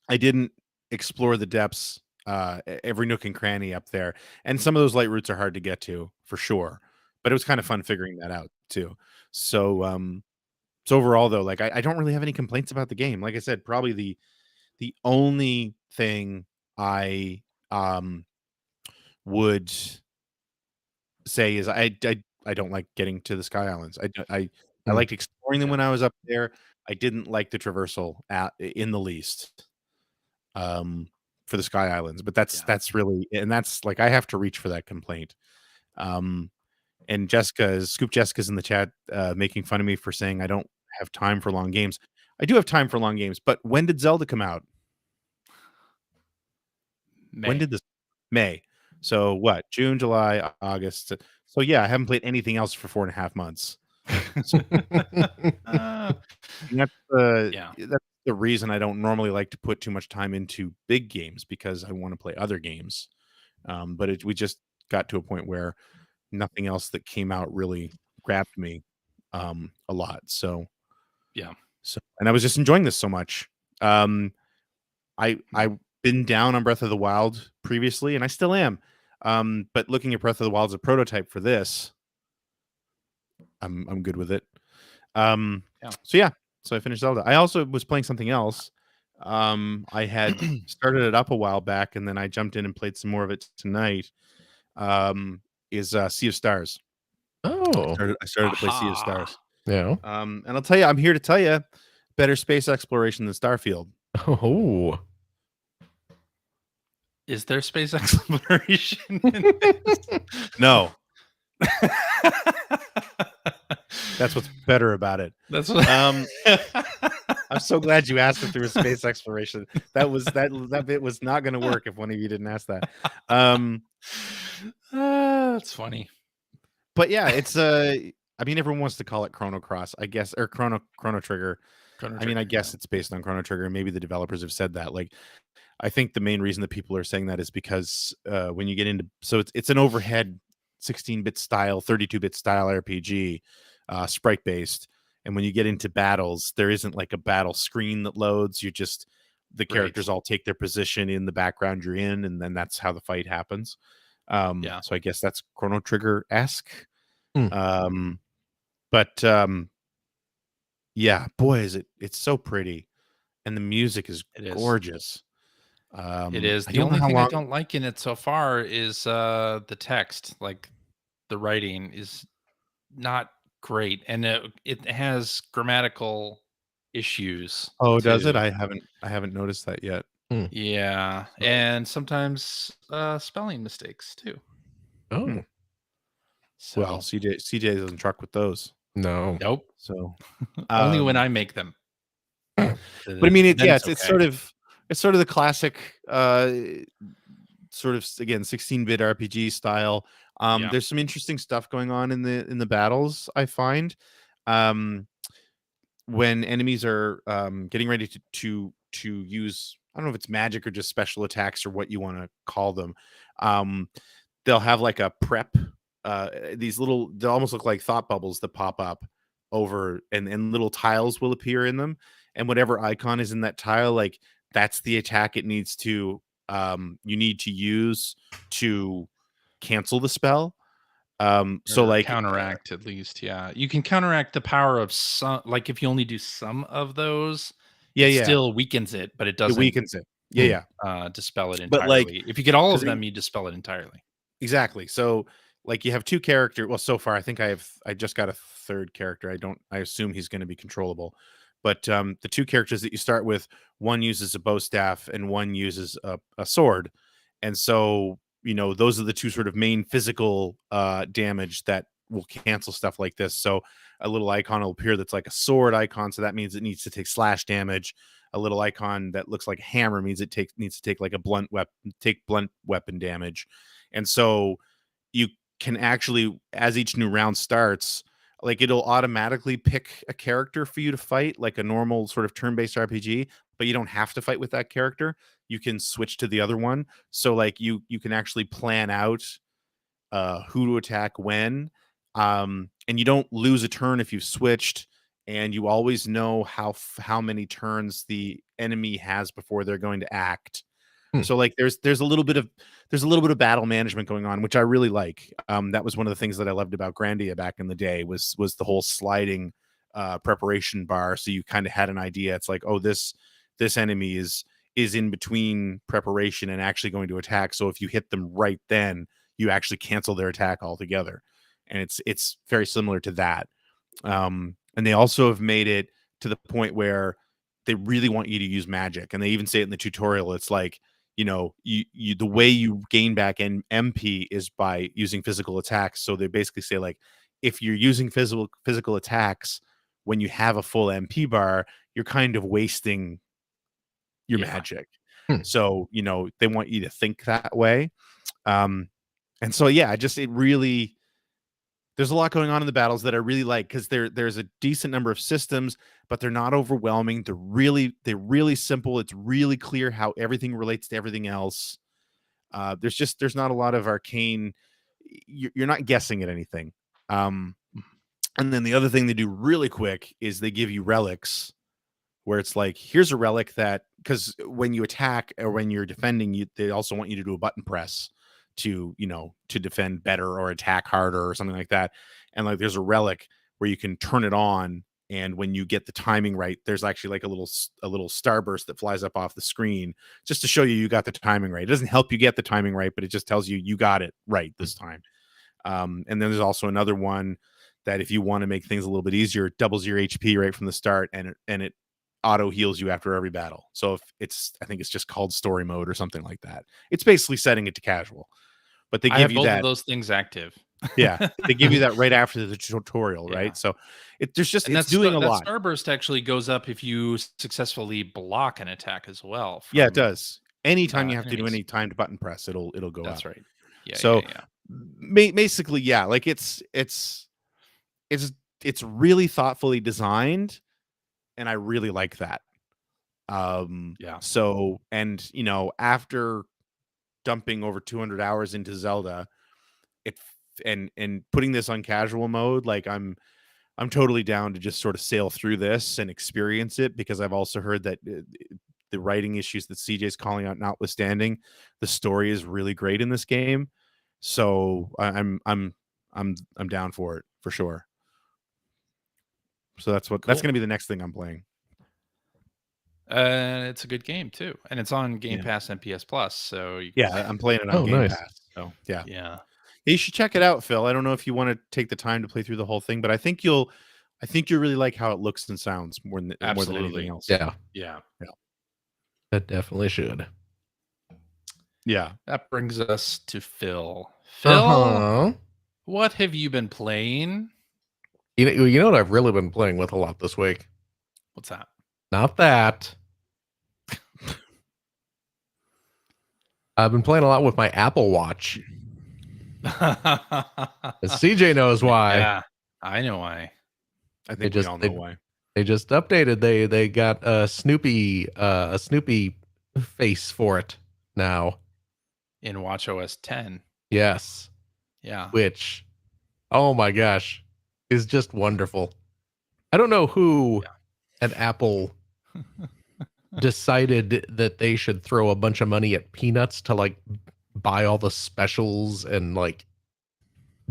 I didn't explore the depths, every nook and cranny up there, and some of those light roots are hard to get to for sure. But it was kind of fun figuring that out too. So overall, though, like, I don't really have any complaints about the game. Like I said, probably the only thing I would say is I don't like getting to the Sky Islands. I liked exploring them when I was up there. I didn't like the traversal in the least, for the Sky Islands. But that's really, and that's like, I have to reach for that complaint. And Scoop Jessica's in the chat, making fun of me for saying I don't have time for long games. I do have time for long games, but when did Zelda come out? May. When did this? May. So what? June, July, August. So yeah, I haven't played anything else for 4.5 months. So, that's the reason I don't normally like to put too much time into big games, because I want to play other games. But we just got to a point where nothing else that came out really grabbed me a lot. So yeah. So, and I was just enjoying this so much. I've been down on Breath of the Wild previously, and I still am. But looking at Breath of the Wild as a prototype for this, I'm good with it. So I finished Zelda. I also was playing something else. I had started it up a while back, and then I jumped in and played some more of it tonight. Is Sea of Stars. Oh, I started to play Sea of Stars. Yeah. And I'll tell you, I'm here to tell you, better space exploration than Starfield. Oh. Is there space exploration in this? No. That's what's better about it. That's what. I'm so glad you asked it through a space exploration. That bit was not going to work if one of you didn't ask that. That's funny. But yeah, it's I mean, everyone wants to call it Chrono Cross, I guess, or Chrono Trigger. I mean, I guess it's based on Chrono Trigger. Maybe the developers have said that. Like, I think the main reason that people are saying that is because when you get into, so it's an overhead 16-bit style, 32-bit style RPG, sprite based, and when you get into battles, there isn't like a battle screen that loads. You just, the characters all take their position in the background you're in, and then that's how the fight happens. So I guess that's Chrono Trigger esque. But yeah, boy, is it's so pretty, and the music is gorgeous. It is. The only thing I don't like in it so far is the text. Like, the writing is not great, and it has grammatical issues. Oh, does it? I haven't noticed that yet. Yeah, and sometimes spelling mistakes too. Oh, so, well, CJ doesn't truck with those. No, nope. So only when I make them. But I mean, it's sort of the classic sort of, again, 16-bit RPG style. There's some interesting stuff going on in the battles, I find. When enemies are getting ready to use, I don't know if it's magic or just special attacks or what you want to call them, they'll have like a prep, these little, they almost look like thought bubbles that pop up over, and little tiles will appear in them, and whatever icon is in that tile, like, that's the attack it needs to you need to use to cancel the spell. So like counteract, at least. Yeah, you can counteract the power of some, like if you only do some of those, it still weakens it, but it doesn't. It weakens it. Dispel it entirely. But like, if you get all of them, you dispel it entirely. Exactly. So like, you have two characters. Well, so far I think I just got a third character. I assume he's going to be controllable. But the two characters that you start with, one uses a bow staff and one uses a sword. And so, those are the two sort of main physical damage that will cancel stuff like this. So a little icon will appear that's like a sword icon, so that means it needs to take slash damage. A little icon that looks like a hammer means it needs to take like a blunt weapon damage. And so you can actually, as each new round starts, like, it'll automatically pick a character for you to fight, like a normal sort of turn-based RPG, but you don't have to fight with that character. You can switch to the other one. So like, you can actually plan out who to attack when, and you don't lose a turn if you've switched, and you always know how many turns the enemy has before they're going to act. So like, there's a little bit of battle management going on, which I really like. That was one of the things that I loved about Grandia back in the day, was the whole sliding preparation bar. So you kind of had an idea. It's like, oh, this enemy is in between preparation and actually going to attack. So if you hit them right then, you actually cancel their attack altogether. And it's very similar to that. And they also have made it to the point where they really want you to use magic. And they even say it in the tutorial. It's like, the way you gain back MP is by using physical attacks. So they basically say, like, if you're using physical attacks when you have a full MP bar, you're kind of wasting your magic. So, they want you to think that way. And so, yeah, it really, there's a lot going on in the battles that I really like, because there's a decent number of systems, but they're not overwhelming. They're really simple. It's really clear how everything relates to everything else. There's not a lot of arcane. You're not guessing at anything. And then the other thing they do really quick is they give you relics, where it's like, here's a relic that, because when you attack or when you're defending, they also want you to do a button press to defend better or attack harder or something like that. And like, there's a relic where you can turn it on, and when you get the timing right, there's actually like a little starburst that flies up off the screen, just to show you got the timing right. It doesn't help you get the timing right, but it just tells you got it right this time. And then there's also another one that, if you want to make things a little bit easier, it doubles your HP right from the start, and it auto heals you after every battle. So I think it's just called story mode or something like that. It's basically setting it to casual, but they give you both that. of those things active. Yeah, they give you that right after the tutorial, Yeah. right? So there's just And it's doing a lot. that starburst actually goes up if you successfully block an attack as well. Yeah, it from, does. Anytime you have to do enemies. any timed button press, it'll go up. That's right. Yeah. So yeah. basically, yeah, like it's really thoughtfully designed, and I really like that. Yeah. So, and after dumping over 200 hours into Zelda, it and putting this on casual mode, like I'm totally down to just sort of sail through this and experience it, because I've also heard that the writing issues that CJ's calling out notwithstanding, the story is really great in this game. So I'm down for it for sure. So that's Cool. going to be the next thing I'm playing. It's a good game too, and it's on Game Yeah. Pass and PS Plus. So I'm playing it on Game nice. Pass. So yeah. You should check it out, Phil. I don't know if you want to take the time to play through the whole thing, but I think you'll really like how it looks and sounds more than anything else. Yeah. That definitely should. Yeah. That brings us to Phil. Phil, what have you been playing? You know what I've really been playing with a lot this week? What's that? Not that. I've been playing a lot with my Apple Watch. CJ knows why. Yeah, I know why. I think we all know why. They just updated. They got a Snoopy face for it now in WatchOS 10. Yes. Yeah. Which, oh my gosh, is just wonderful. I don't know who at Apple decided that they should throw a bunch of money at Peanuts to like buy all the specials and like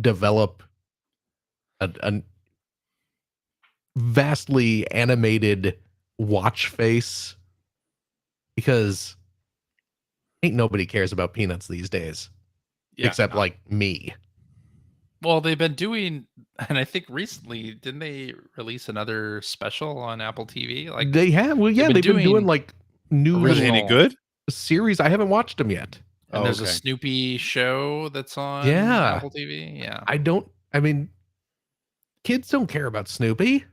develop a vastly animated watch face, because ain't nobody cares about Peanuts these days, except like me. Well, they've been doing, and I think recently, didn't they release another special on Apple TV? Like they have. Well, yeah, they've been doing like new. Is it any good? Series. I haven't watched them yet. And there's a Snoopy show that's on Apple TV. Yeah. I mean, kids don't care about Snoopy.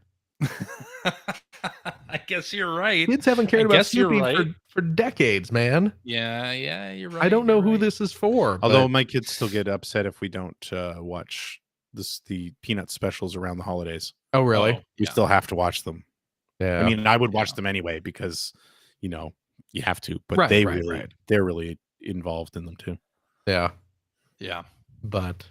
I guess you're right. Kids haven't cared about Snoopy for decades, man. Yeah, you're right. I don't know who this is for. Although my kids still get upset if we don't watch the Peanut specials around the holidays. Oh, really? We still have to watch them. Yeah. I mean, I would watch them anyway because, you have to. But they're really involved in them too. Yeah. Yeah. But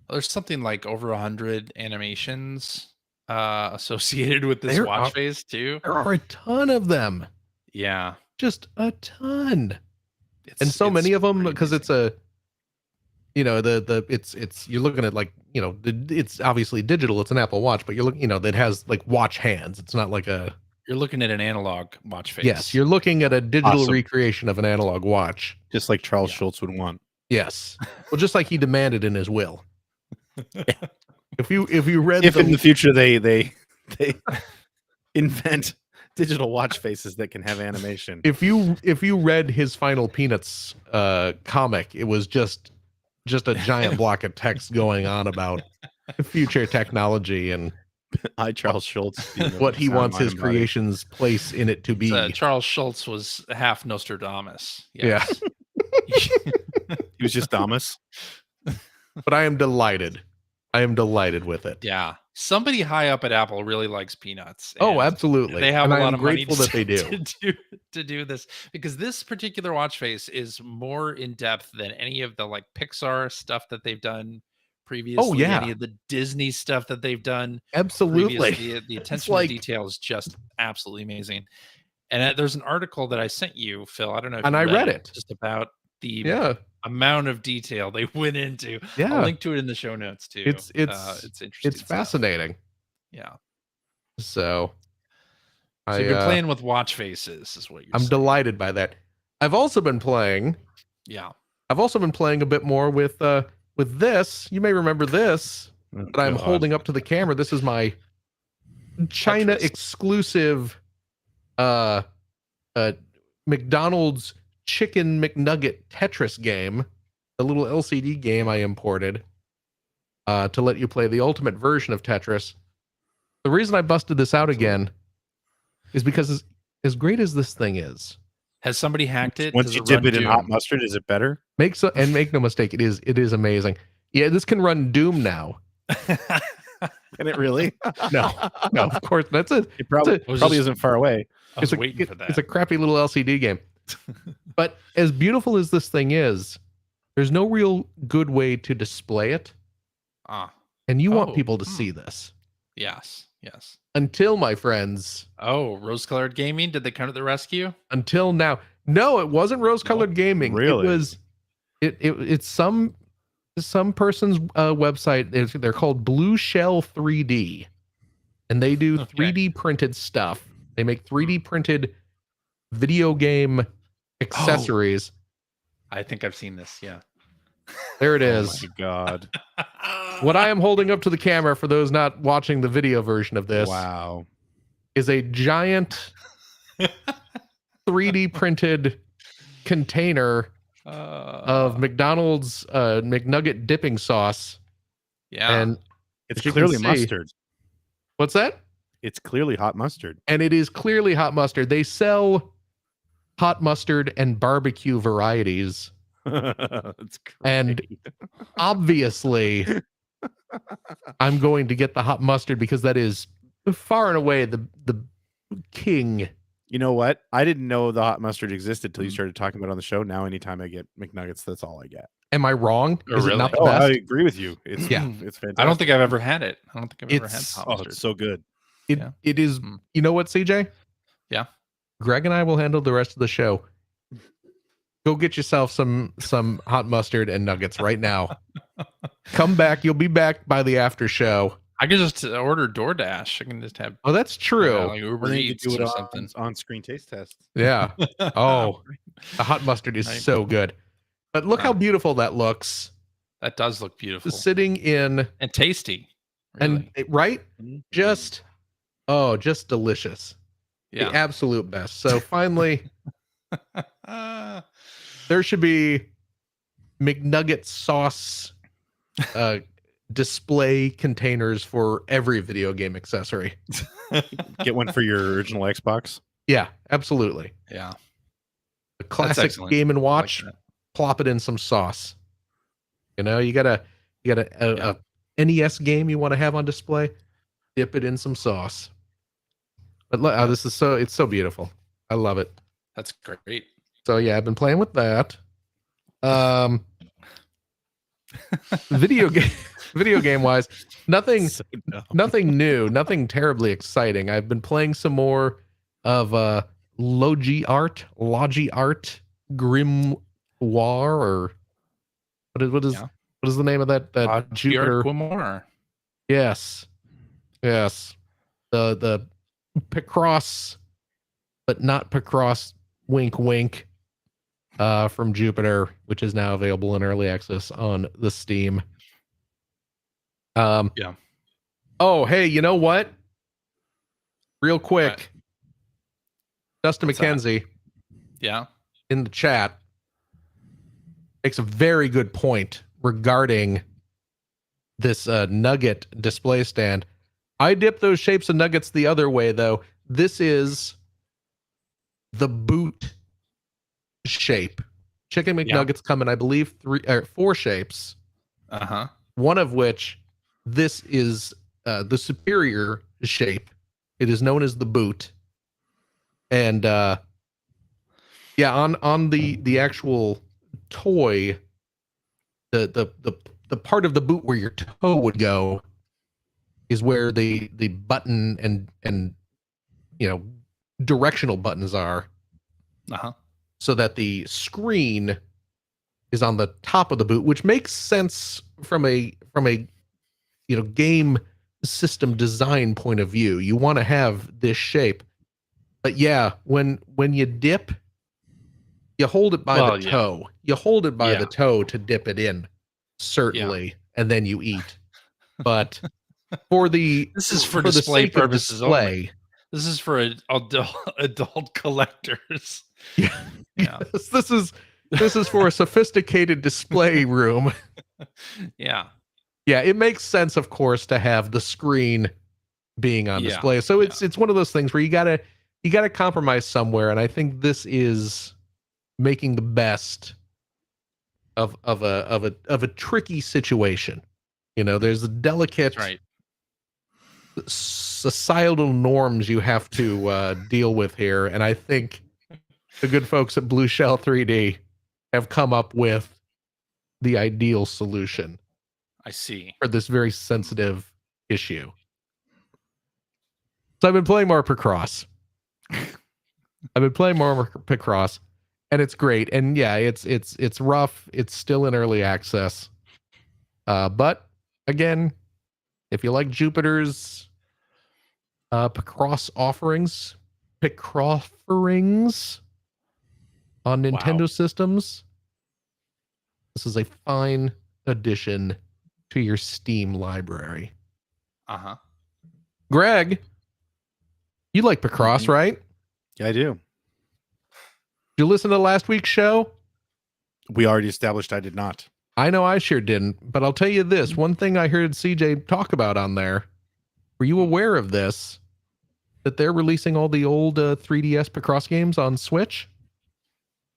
there's something like over 100 animations associated with this watch face too. There are a ton of them. Yeah. Just a ton. And so many of them, because it's a, it's you're looking at like, it's obviously digital. It's an Apple Watch, but you're looking, that has like watch hands. It's not like you're looking at an analog watch face. Yes, you're looking at a digital recreation of an analog watch. Just like Charles Schultz would want. Yes. Well, just like he demanded in his will. If you read in the future they invent digital watch faces that can have animation. If you read his final Peanuts comic, it was just a giant block of text going on about future technology and Charles Schultz, what he wants his creation's place in it to be. Charles Schultz was half Nostradamus. Yes. Yeah. He was just Damus. But I am delighted. With it. Yeah. Somebody high up at Apple really likes Peanuts. Oh, absolutely. They have a lot of money that they do. to do this, because this particular watch face is more in depth than any of the like Pixar stuff that they've done previously. Oh, yeah. Any of the Disney stuff that they've done. Absolutely. The attention to detail is just absolutely amazing. And there's an article that I sent you, Phil. I don't know if I read it. Just about the amount of detail they went into. Yeah. I'll link to it in the show notes too. It's interesting. It's fascinating. Yeah. So you've been playing with watch faces, is what you're saying. I'm delighted by that. I've also been playing. Yeah. I've also been playing a bit more with this. You may remember this that I'm holding up to the camera. This is my China exclusive McDonald's Chicken McNugget Tetris game, the little LCD game I imported. to let you play the ultimate version of Tetris. The reason I busted this out again is because as great as this thing is, has somebody hacked it? Once you dip it in hot mustard, is it better? Make no mistake, it is amazing. Yeah, this can run Doom now. Can it really? No, of course. It probably isn't far away. I was waiting for that. It's a crappy little LCD game. But as beautiful as this thing is, there's no real good way to display it. And you want people to see this. Yes. Until, my friends. Oh, rose-colored gaming? Did they come to the rescue? Until now. No, it wasn't rose-colored gaming. Really? It was it's some person's website. They're called Blue Shell 3D. And they do 3D printed stuff. They make 3D printed video game accessories. I think I've seen this, yeah. There it is. Oh my God. What I am holding up to the camera for those not watching the video version of this is a giant 3D printed container of McDonald's McNugget dipping sauce. Yeah. And it's clearly mustard. What's that? It's clearly hot mustard. And it is clearly hot mustard. They sell hot mustard and barbecue varieties. That's great. And obviously I'm going to get the hot mustard because that is far and away the king. You know what? I didn't know the hot mustard existed till you started talking about it on the show. Now anytime I get McNuggets, that's all I get. Am I wrong? Oh, is really? it not the best? I agree with you. It's fantastic. I don't think I've ever had it. I don't think I've ever had hot mustard. It's so good. It is. You know what, CJ? Yeah. Greg and I will handle the rest of the show. Go get yourself some hot mustard and nuggets right now. Come back. You'll be back by the after show. I can just order DoorDash. I can just have. Oh, that's true. Like Uber Eats do it or on, something. On-screen taste test. Yeah. Oh, the hot mustard is so good. But look how beautiful that looks. That does look beautiful. Sitting in and tasty. Really. And right? Just delicious. Yeah. The absolute best. So finally, there should be McNugget sauce display containers for every video game accessory. Get one for your original Xbox. Yeah, absolutely. Yeah. A classic Game and Watch. Like plop it in some sauce. You know, you got a NES game you want to have on display. Dip it in some sauce. But it's so beautiful. I love it. That's great. So yeah, I've been playing with that. Video game wise, nothing new, nothing terribly exciting. I've been playing some more of Logi Art Grimoire, or what is the name of that Jupiter Grimoire? Yes. The Picross, but not Picross. Wink, wink. From Jupiter, which is now available in early access on the Steam. Yeah. Oh, hey, you know what? Real quick, Dustin McKenzie. Yeah. In the chat makes a very good point regarding this nugget display stand. I dip those shapes of nuggets the other way, though. This is the boot shape. Chicken McNuggets come in, I believe, 4 shapes. One of which, this is the superior shape. It is known as the boot. And on the actual toy, the part of the boot where your toe would go is where the button and directional buttons are. So that the screen is on the top of the boot, which makes sense from a game system design point of view. You want to have this shape. But yeah, when you dip, you hold it by the toe. You hold it by the toe to dip it in, certainly, and then you eat. But for this is for the display sake of purposes display, only. This is for adult collectors. Yeah. Yes, this is for a sophisticated display room. Yeah. Yeah, it makes sense, of course, to have the screen being on display. So it's one of those things where you gotta compromise somewhere, and I think this is making the best of a tricky situation. There's a delicate societal norms you have to deal with here, and I think the good folks at Blue Shell 3D have come up with the ideal solution. I see. For this very sensitive issue. So I've been playing more Picross. And it's great. And yeah, it's rough. It's still in early access. But again, if you like Jupiter's Picross offerings on Nintendo systems, this is a fine addition to your Steam library. Greg, you like Picross, right? Yeah, I do. Did you listen to last week's show? We already established I did not. I know I sure didn't, but I'll tell you this. One thing I heard CJ talk about on there, were you aware of this? That they're releasing all the old 3DS Picross games on Switch?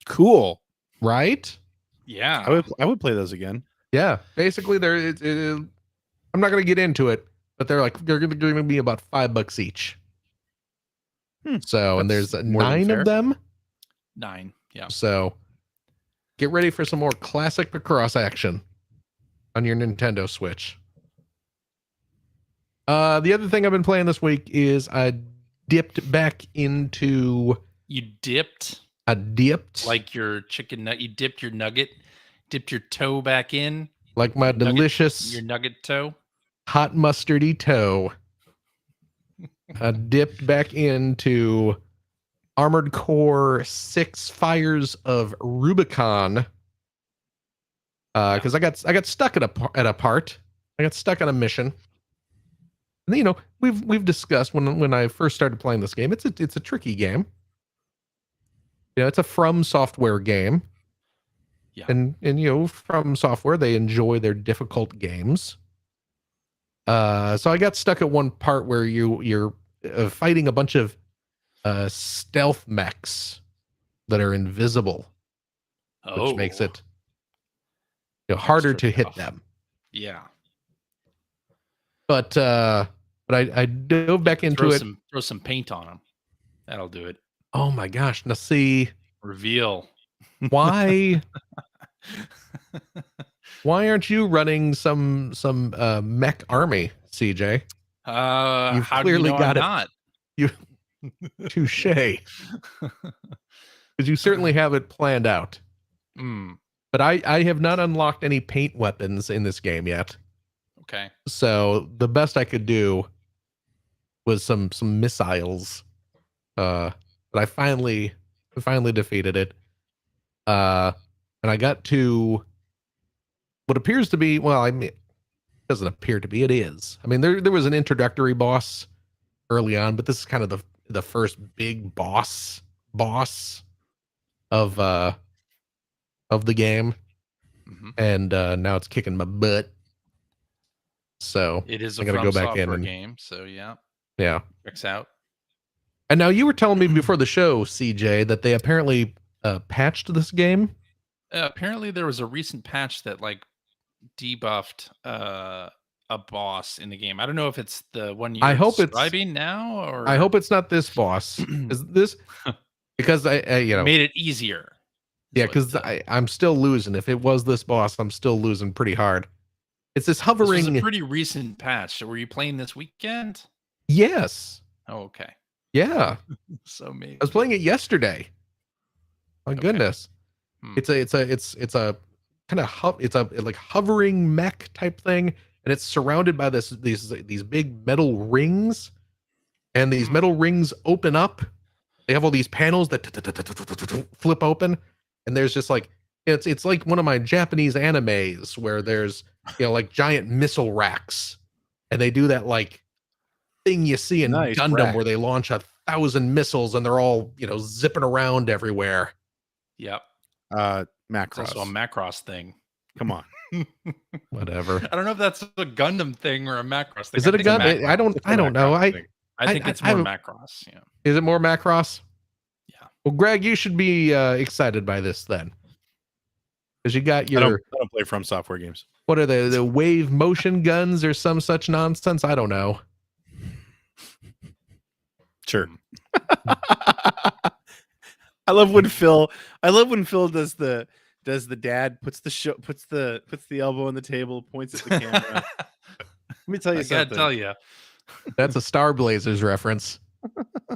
Cool. Right? Yeah. I would play those again. Yeah. Basically, I'm not going to get into it, but they're going to be about $5 each. So, and there's 9 of them. 9. Yeah. So, get ready for some more classic Picross action on your Nintendo Switch. The other thing I've been playing this week is I dipped back into... You dipped? I dipped. Like your chicken nut. You dipped your nugget. Dipped your toe back in. Like my delicious... Your nugget toe. Hot mustardy toe. I dipped back into Armored Core 6 Fires of Rubicon. Because I got stuck at a part. I got stuck on a mission. And, we've discussed when I first started playing this game, it's a tricky game. It's a From Software game. Yeah. And From Software, they enjoy their difficult games. So I got stuck at one part where you're fighting a bunch of stealth mechs that are invisible, which makes it harder to hit them. Yeah. But I dove back into it. Throw some paint on them. That'll do it. Oh my gosh! Now see, reveal why aren't you running some mech army, CJ? You've clearly got it. You touche, because you certainly have it planned out. But I have not unlocked any paint weapons in this game yet. Okay. So the best I could do was some missiles. But I finally defeated it. And I got to what appears to be, well, I mean, it doesn't appear to be, it is. I mean, there was an introductory boss early on, but this is kind of the first big boss of the game. And now it's kicking my butt. So it is I'm gonna go back in and game. So yeah. Checks out. And now you were telling me before the show, CJ, that they apparently patched this game. Apparently, there was a recent patch that debuffed a boss in the game. I don't know if it's the one you're describing now, or I hope it's not this boss. Is this because I made it easier? Yeah, because I'm still losing. If it was this boss, I'm still losing pretty hard. It's this hovering. This was a pretty recent patch. So were you playing this weekend? Yes. Oh, okay. Yeah. So maybe I was playing it yesterday. My goodness. It's a kind of it's a like hovering mech type thing, and it's surrounded by these big metal rings, and these metal rings open up. They have all these panels that flip open, and there's just it's like one of my Japanese animes where there's like giant missile racks, and they do that thing you see in Gundam where they launch 1,000 missiles and they're all zipping around everywhere. Yep. Macross. It's also a Macross thing. Come on. Whatever. I don't know if that's a Gundam thing or a Macross thing. Is it a gun? Macross. I don't know. I I think it's more Macross. Yeah. Is it more Macross? Yeah. Well, Greg, you should be excited by this then, because you got your. I don't play From Software games. What are they? The wave motion guns or some such nonsense? I don't know. Sure. I love when Phil does the dad puts the elbow on the table, points at the camera. Let me tell you something. I gotta tell you. That's a Star Blazers reference.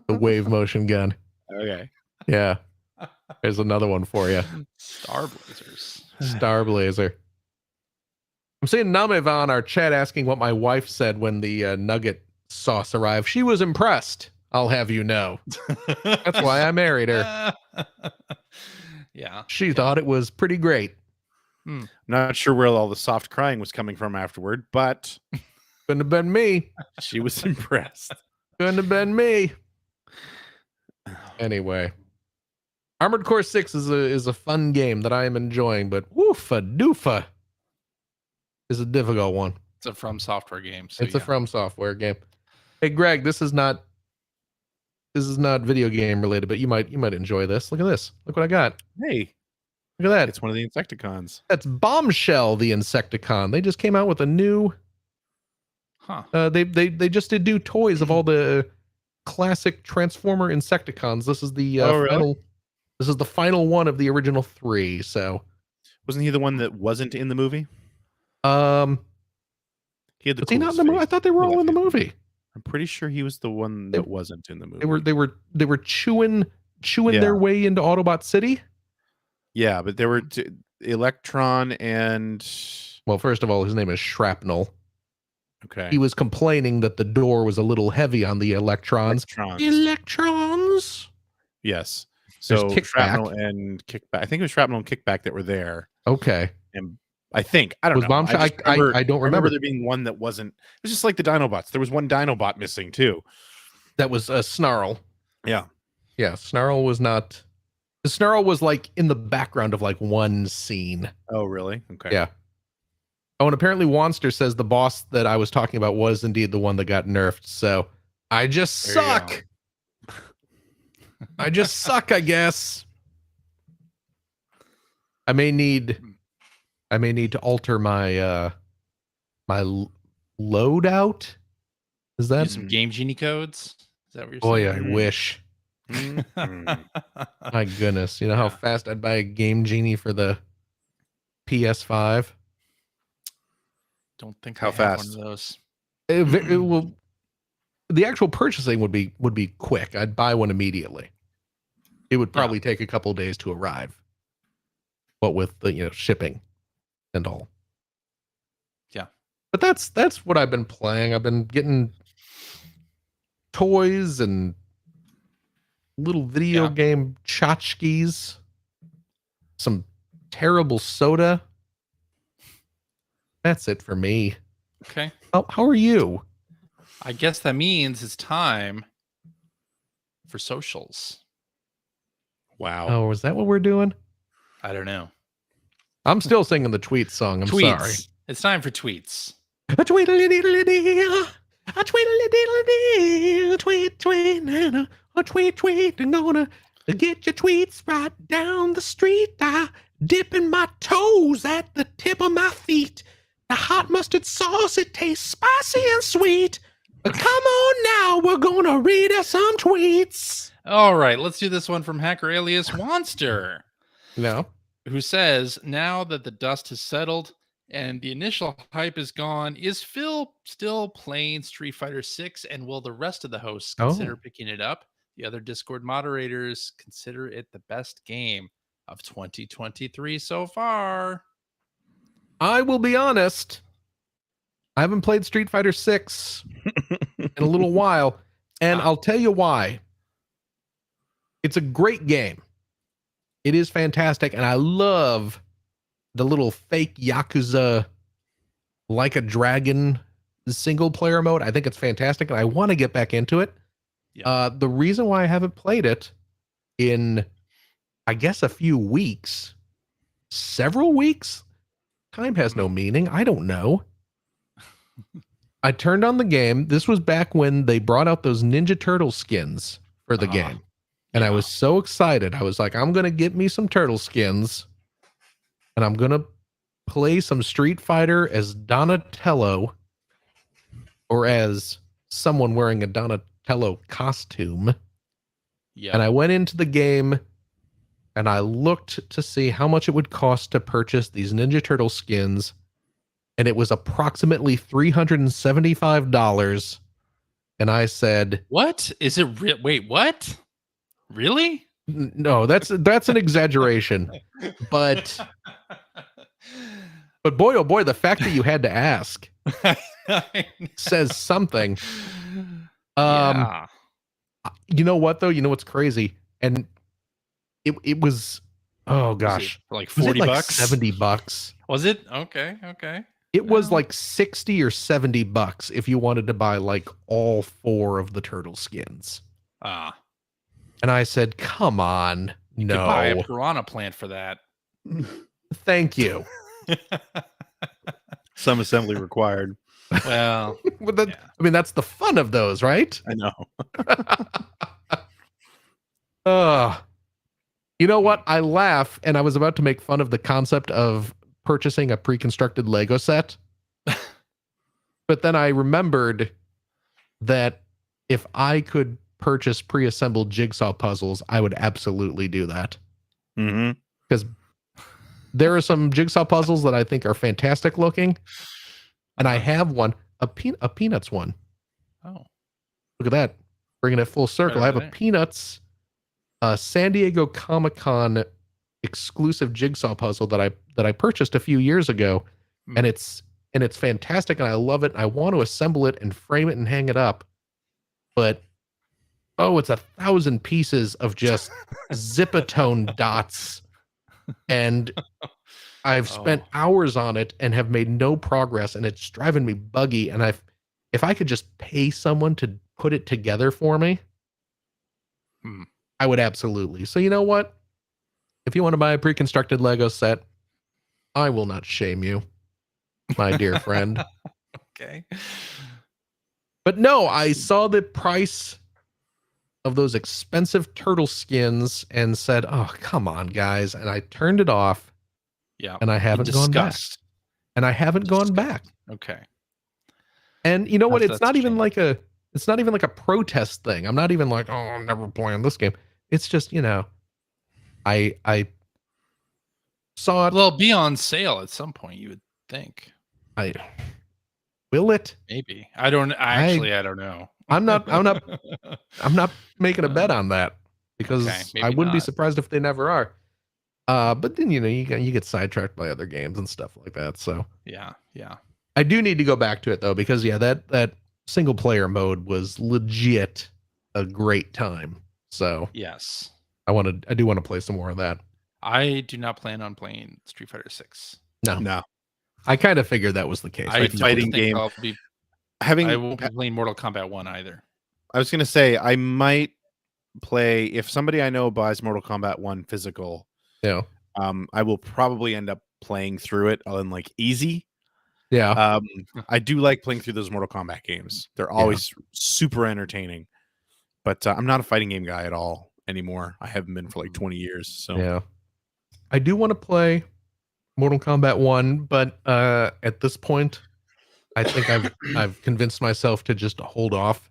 The wave motion gun. Okay. Yeah. There's another one for you. Star Blazers. Star Blazer. I'm seeing Nameva on our chat asking what my wife said when the nugget sauce arrived. She was impressed, I'll have you know. That's why I married her. Yeah. She thought it was pretty great. Not sure where all the soft crying was coming from afterward, but Couldn't have been me. she was impressed. Couldn't have been me. Anyway. Armored Core 6 is a fun game that I am enjoying, but woofa doofa is a difficult one. It's a From Software game. So It's a From Software game. Hey Greg, this is not video game related, but you might enjoy this. Look at this. Look what I got. Hey, look at that. It's one of the Insecticons. That's Bombshell the Insecticon. They just came out with a new they just did do toys of all the classic Transformer Insecticons. This is the final this is the final one of the original 3, so wasn't he the one that wasn't in the movie? He had the was he not in the movie? I thought they were all in the movie. I'm pretty sure he was the one that wasn't in the movie. They were chewing their way into Autobot City. Yeah, but there were Electron and well, first of all, his name is Shrapnel. Okay. He was complaining that the door was a little heavy on the electrons. Electrons. Yes. So There's Shrapnel and Kickback. I think it was Shrapnel and Kickback that were there. Okay. And I think I don't know. Bombshell? I don't remember there being one that wasn't. It was just like the Dinobots. There was one Dinobot missing too. That was a Snarl. Yeah. Yeah. Snarl was not. The Snarl was like in the background of like one scene. Oh, really? Okay. Yeah. Oh, and apparently Wanster says the boss that I was talking about was indeed the one that got nerfed. So I just suck. I just suck, I guess. I may need to alter my my loadout. Is that use some Game Genie codes? Is that what you're boy, saying? I wish. My goodness. You know how fast I'd buy a Game Genie for the PS5? Don't think how I have fast one of those. It will. The actual purchasing would be quick. I'd buy one immediately. It would probably take a couple days to arrive, but with the shipping and all. Yeah, but that's what I've been playing. I've been getting toys and little video game tchotchkes, some terrible soda. That's it for me. Okay. How are you? I guess that means it's time for socials. Wow. Oh, is that what we're doing? I don't know. I'm still singing the tweet song. I'm tweets. sorry. It's time for tweets. A tweedledee, a tweedledee, tweet, tweet, a tweet, I'm gonna get your tweets right down the street. I dipping my toes at the tip of my feet. The hot mustard sauce, it tastes spicy and sweet. But come on now, we're gonna read us some tweets. All right, let's do this one from hacker alias Wanster. No. Who says, now that the dust has settled and the initial hype is gone, is Phil still playing Street Fighter 6? And will the rest of the hosts consider picking it up? The other Discord moderators consider it the best game of 2023 so far. I will be honest. I haven't played Street Fighter 6 in a little while, and I'll tell you why. It's a great game. It is fantastic, and I love the little fake Yakuza like a dragon single player mode. I think it's fantastic, and I want to get back into it. Yeah. The reason why I haven't played it in, I guess, a few weeks, several weeks, Time has no meaning. I don't know. I turned on the game. This was back when they brought out those Ninja Turtle skins for the game. And I was so excited. I was like, I'm going to get me some turtle skins. And I'm going to play some Street Fighter as Donatello. Or as someone wearing a Donatello costume. Yeah. And I went into the game. And I looked to see how much it would cost to purchase these Ninja Turtle skins. And it was approximately $375. And I said, "What is it? Wait, what? Really? No, that's an exaggeration." But boy, oh boy, the fact that you had to ask says something. Yeah. You know what though? You know what's crazy? And it was, oh gosh, like $40, like $70. Was it? Okay. It was like $60 or $70 if you wanted to buy like all 4 of the turtle skins. And I said, come on. You could buy a piranha plant for that. Thank you. Some assembly required. Well, I mean, that's the fun of those, right? I know. You know what? I laugh, and I was about to make fun of the concept of purchasing a pre-constructed Lego set. But then I remembered that if I could purchase pre-assembled jigsaw puzzles, I would absolutely do that. Because there are some jigsaw puzzles that I think are fantastic looking. And I have one, a Peanuts one. Oh. Look at that. Bringing it full circle. I have a Peanuts San Diego Comic-Con exclusive jigsaw puzzle that I purchased a few years ago, and it's fantastic, and I love it. I want to assemble it and frame it and hang it up, but it's 1,000 pieces of just zipatone dots, and I've spent hours on it and have made no progress, and it's driving me buggy. And if I could just pay someone to put it together for me, I would absolutely. So you know what? If you want to buy a pre-constructed Lego set, I will not shame you, my dear friend. Okay. But no, I saw the price of those expensive turtle skins and said, "Oh, come on, guys." And I turned it off. Yeah. And I haven't gone back. And I haven't gone back. Okay. And you know what? It's not even like a protest thing. I'm not even like, "Oh, I'm never playing this game." It's just, I saw it. Well, it'll be on sale at some point, you would think. Will it? Maybe. I don't know. I'm not making a bet on that, because I wouldn't be surprised if they never are. But then, you get sidetracked by other games and stuff like that. So yeah. I do need to go back to it though, because that single player mode was legit a great time. So yes, I do want to play some more of that. I do not plan on playing Street Fighter 6. No. I kind of figured that was the case. Fighting game. I won't be playing Mortal Kombat 1 either. I was going to say, I might play, if somebody I know buys Mortal Kombat 1 physical, I will probably end up playing through it on like easy. Yeah. I do like playing through those Mortal Kombat games. They're always super entertaining. But I'm not a fighting game guy at all anymore. I haven't been for like 20 years. So yeah, I do want to play Mortal Kombat 1, but at this point, I think I've convinced myself to just hold off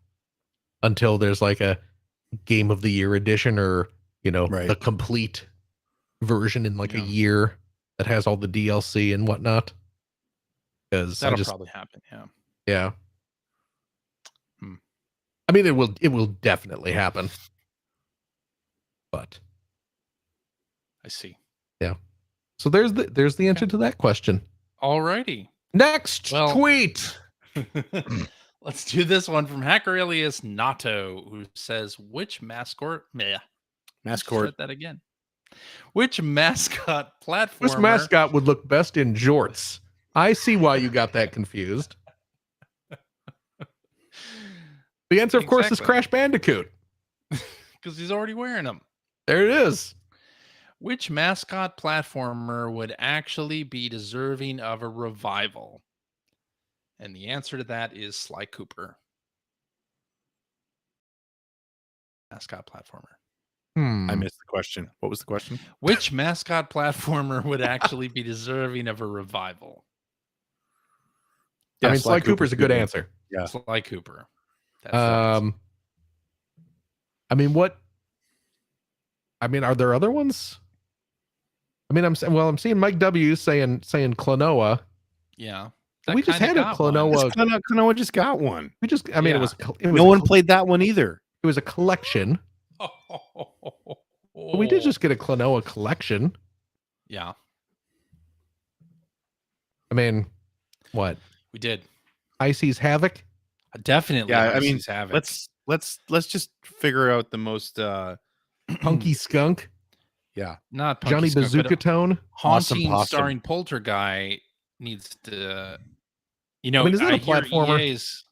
until there's like a Game of the Year edition, or the complete version in like a year that has all the DLC and whatnot. Because that'll probably happen. Yeah. I mean, it will definitely happen. But I see. Yeah. So there's the answer to that question. Alrighty. Next tweet. Let's do this one from Hacker Alias Nato, who says, which mascot that again. Which mascot platformer? This mascot would look best in jorts. I see why you got that confused. The answer, of course, is Crash Bandicoot. Because he's already wearing them. There it is. Which mascot platformer would actually be deserving of a revival? And the answer to that is Sly Cooper. Mascot platformer. I missed the question. What was the question? Which mascot platformer would actually be deserving of a revival? I mean, Sly Cooper's a good answer. Yeah. Sly Cooper. That's right. I mean, are there other ones? I mean, I'm seeing Mike W saying Klonoa. Yeah. We just had a Klonoa. Klonoa just got one. It was no one played that one either. It was a collection. We did just get a Klonoa collection. Yeah. I mean, what? We did. Icy's Havoc? Definitely. Yeah, Icy's Havoc. Let's just figure out the most Punky Skunk. Yeah. Not Punky Johnny Skunk, Bazooka Tone. Haunting Possum. starring Poltergeist needs to isn't it a platformer? EA's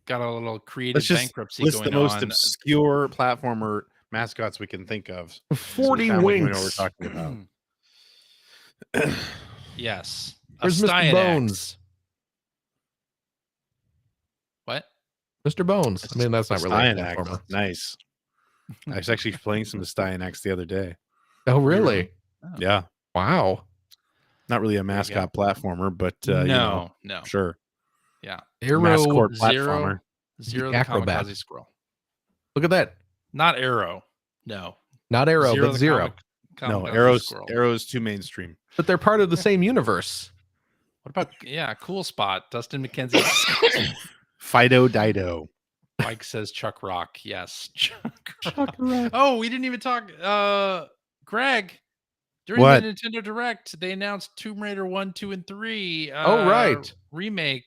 got a little creative bankruptcy list going the most on. obscure platformer mascots we can think of. 40 Winks. Winks. We know what we're talking about. Yes. Where's Mr. Bones? What? Mr. Bones. I mean, that's not really a platformer. Nice. I was actually playing some Steinax the other day. Oh, really? Oh. Yeah. Wow. Not really a mascot platformer, but no. Sure. Yeah. Arrow Mascot platformer. Zero the the Acrobat. Kamikaze Squirrel. Look at that. Not Arrow. No. Not Arrow, but Zero. No, Kamikaze Arrow's too mainstream. But they're part of the same universe. What about Cool Spot? Dustin McKenzie. Fido Dido. Mike says Chuck Rock. Yes. Chuck Chuck Rock. Oh, we didn't even talk. Greg, during What? the Nintendo Direct, they announced Tomb Raider 1, 2, and 3. Right. Remake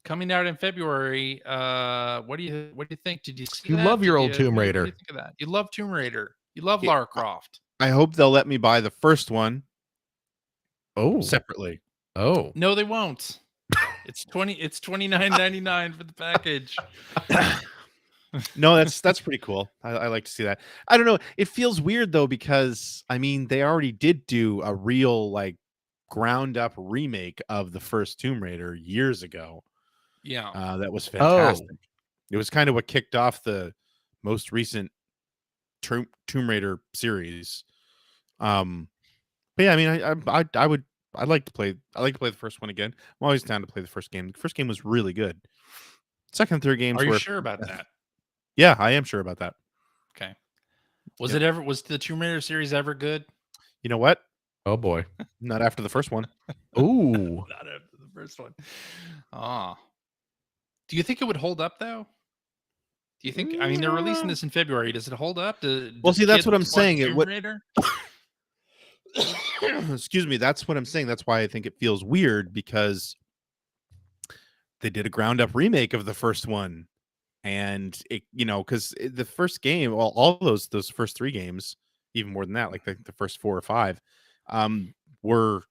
coming out in February. What do you think? Did you see You that? love your old Tomb Raider. What do you think of that? You love Tomb Raider. You love Lara Croft. I hope they'll let me buy the first one separately. Oh. No, they won't. It's $29.99 for the package. No, that's pretty cool. I like to see that. I don't know. It feels weird though, because I mean they already did do a real like ground up remake of the first Tomb Raider years ago. Yeah. That was fantastic. It was kind of what kicked off the most recent Tomb Raider series. But yeah, I mean I'd like to play the first one again. I'm always down to play the first game. The first game was really good. Second and third games Are you sure about that? Yeah, I am sure about that. Okay. Was the Tomb Raider series ever good? You know what? Oh boy. Not after the first one. Ooh. Not after the first one. Do you think it would hold up though? Do you think? I mean, they're releasing this in February. Does it hold up? Well, see, that's what I'm saying. Tomb Raider? Excuse me. That's what I'm saying. That's why I think it feels weird, because they did a ground up remake of the first one, and it, because the first game, well, all those first three games, even more than that, like the first 4 or 5, were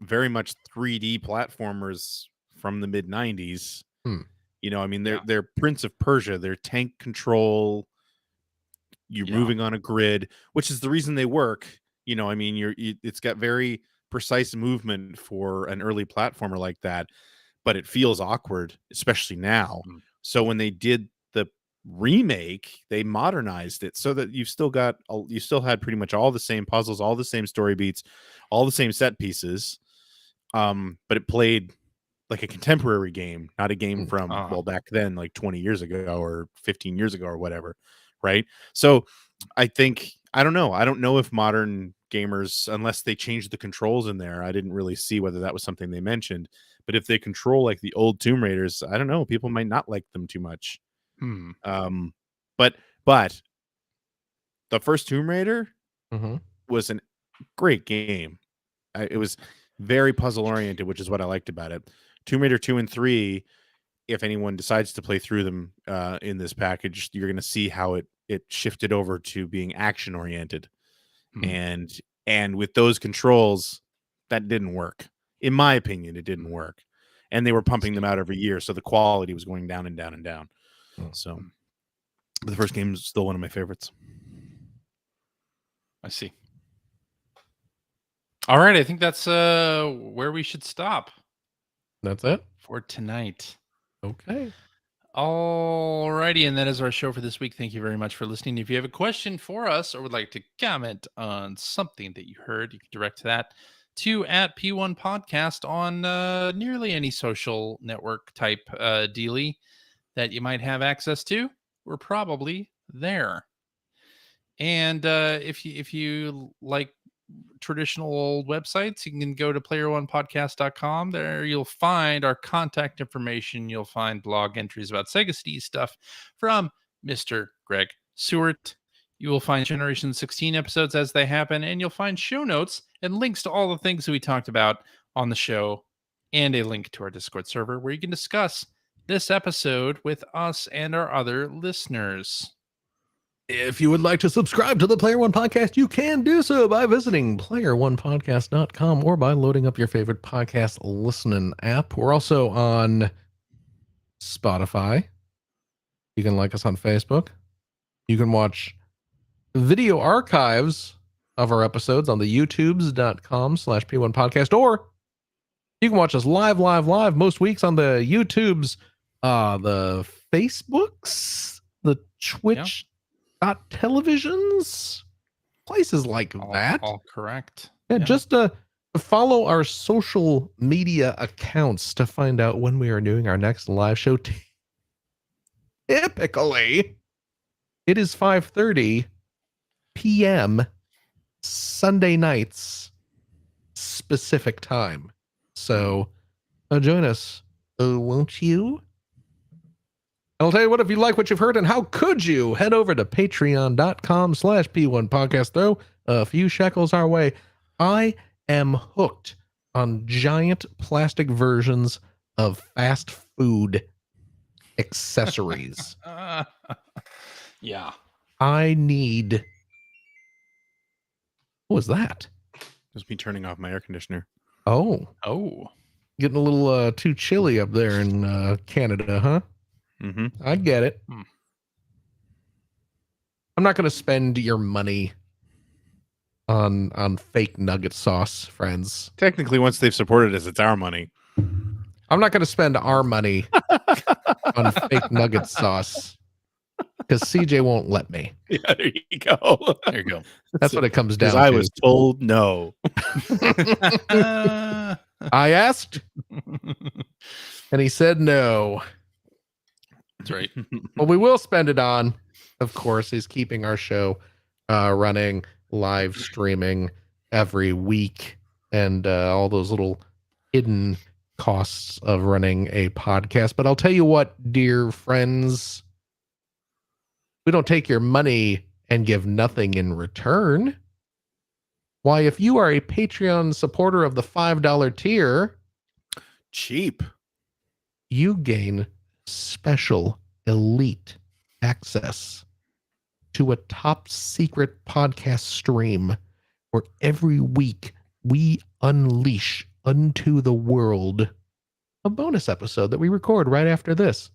very much 3D platformers from the mid 90s. I mean, they're Prince of Persia, they're tank control. You're moving on a grid, which is the reason they work. I mean, it's got very precise movement for an early platformer like that, but it feels awkward, especially now. So when they did the remake, they modernized it so that you still had pretty much all the same puzzles, all the same story beats, all the same set pieces. But it played like a contemporary game, not a game from back then, like 20 years ago or 15 years ago or whatever, right? So I don't know if modern gamers, unless they changed the controls in there, I didn't really see whether that was something they mentioned, but if they control like the old Tomb Raiders, I don't know, people might not like them too much. But the first Tomb Raider was a great game. It was very puzzle oriented, which is what I liked about it. Tomb Raider 2 and 3, if anyone decides to play through them in this package, you're going to see how it shifted over to being action oriented. And with those controls, that didn't work. In my opinion, it didn't work. And they were pumping them out every year, so the quality was going down and down and down. So the first game is still one of my favorites. I see. All right, I think that's where we should stop That's it. for tonight. Okay. Alrighty, and that is our show for this week. Thank you very much for listening. If you have a question for us or would like to comment on something that you heard, you can direct that to at P1 Podcast on nearly any social network type dealy that you might have access to. We're probably there. And if you like traditional old websites, you can go to player1podcast.com. There you'll find our contact information. You'll find blog entries about Sega CD stuff from Mr. Greg Seward. You will find Generation 16 episodes as they happen, and you'll find show notes and links to all the things that we talked about on the show, and a link to our Discord server where you can discuss this episode with us and our other listeners. If you would like to subscribe to the Player One Podcast, you can do so by visiting player1podcast.com or by loading up your favorite podcast listening app. We're also on Spotify. You can like us on Facebook. You can watch video archives of our episodes on the youtubes.com/P1 Podcast, or you can watch us live most weeks on the YouTubes, the Facebooks, the Twitch. Televisions, places like that. All correct. Yeah, just follow our social media accounts to find out when we are doing our next live show. Typically, it is 5:30 p.m. Sunday nights specific time. So join us, won't you? I'll tell you what, if you like what you've heard, and how could you, head over to patreon.com/P1 Podcast. Throw a few shekels our way. I am hooked on giant plastic versions of fast food accessories. Yeah. I need... What was that? Just me turning off my air conditioner. Oh. Getting a little too chilly up there in Canada, huh? Mm-hmm. I get it. I'm not going to spend your money on fake nugget sauce, friends. Technically, once they've supported us, it's our money. I'm not going to spend our money on fake nugget sauce because CJ won't let me. Yeah, there you go. There you go. That's what it comes down to. I was told no. I asked, and he said no. That's right. What we will spend it on, of course, is keeping our show running, live streaming every week, and all those little hidden costs of running a podcast. But I'll tell you what, dear friends, we don't take your money and give nothing in return. Why, if you are a Patreon supporter of the $5 tier, cheap, you gain special elite access to a top secret podcast stream where every week we unleash unto the world a bonus episode that we record right after this.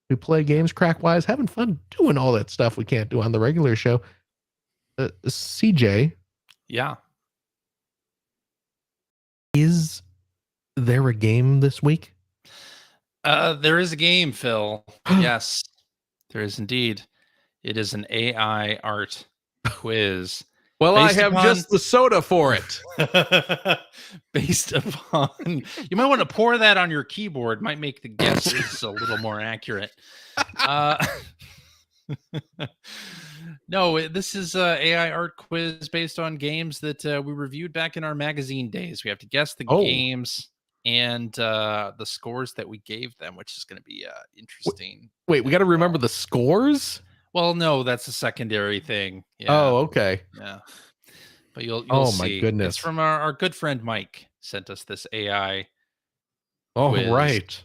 We play games crack-wise, having fun doing all that stuff we can't do on the regular show. CJ. Yeah. Is there a game this week? There is a game, Phil. Yes, there is indeed. It is an AI art quiz. Well, I have just the soda for it. Based upon, you might want to pour that on your keyboard. Might make the guesses a little more accurate. No, this is AI art quiz based on games that we reviewed back in our magazine days. We have to guess the games and the scores that we gave them, which is going to be interesting. Wait, we got to remember the scores? Well, no, that's a secondary thing. Yeah. Oh, okay. Yeah. But you'll oh, see. My goodness. It's from our good friend Mike sent us this AI. Oh, quiz. Right.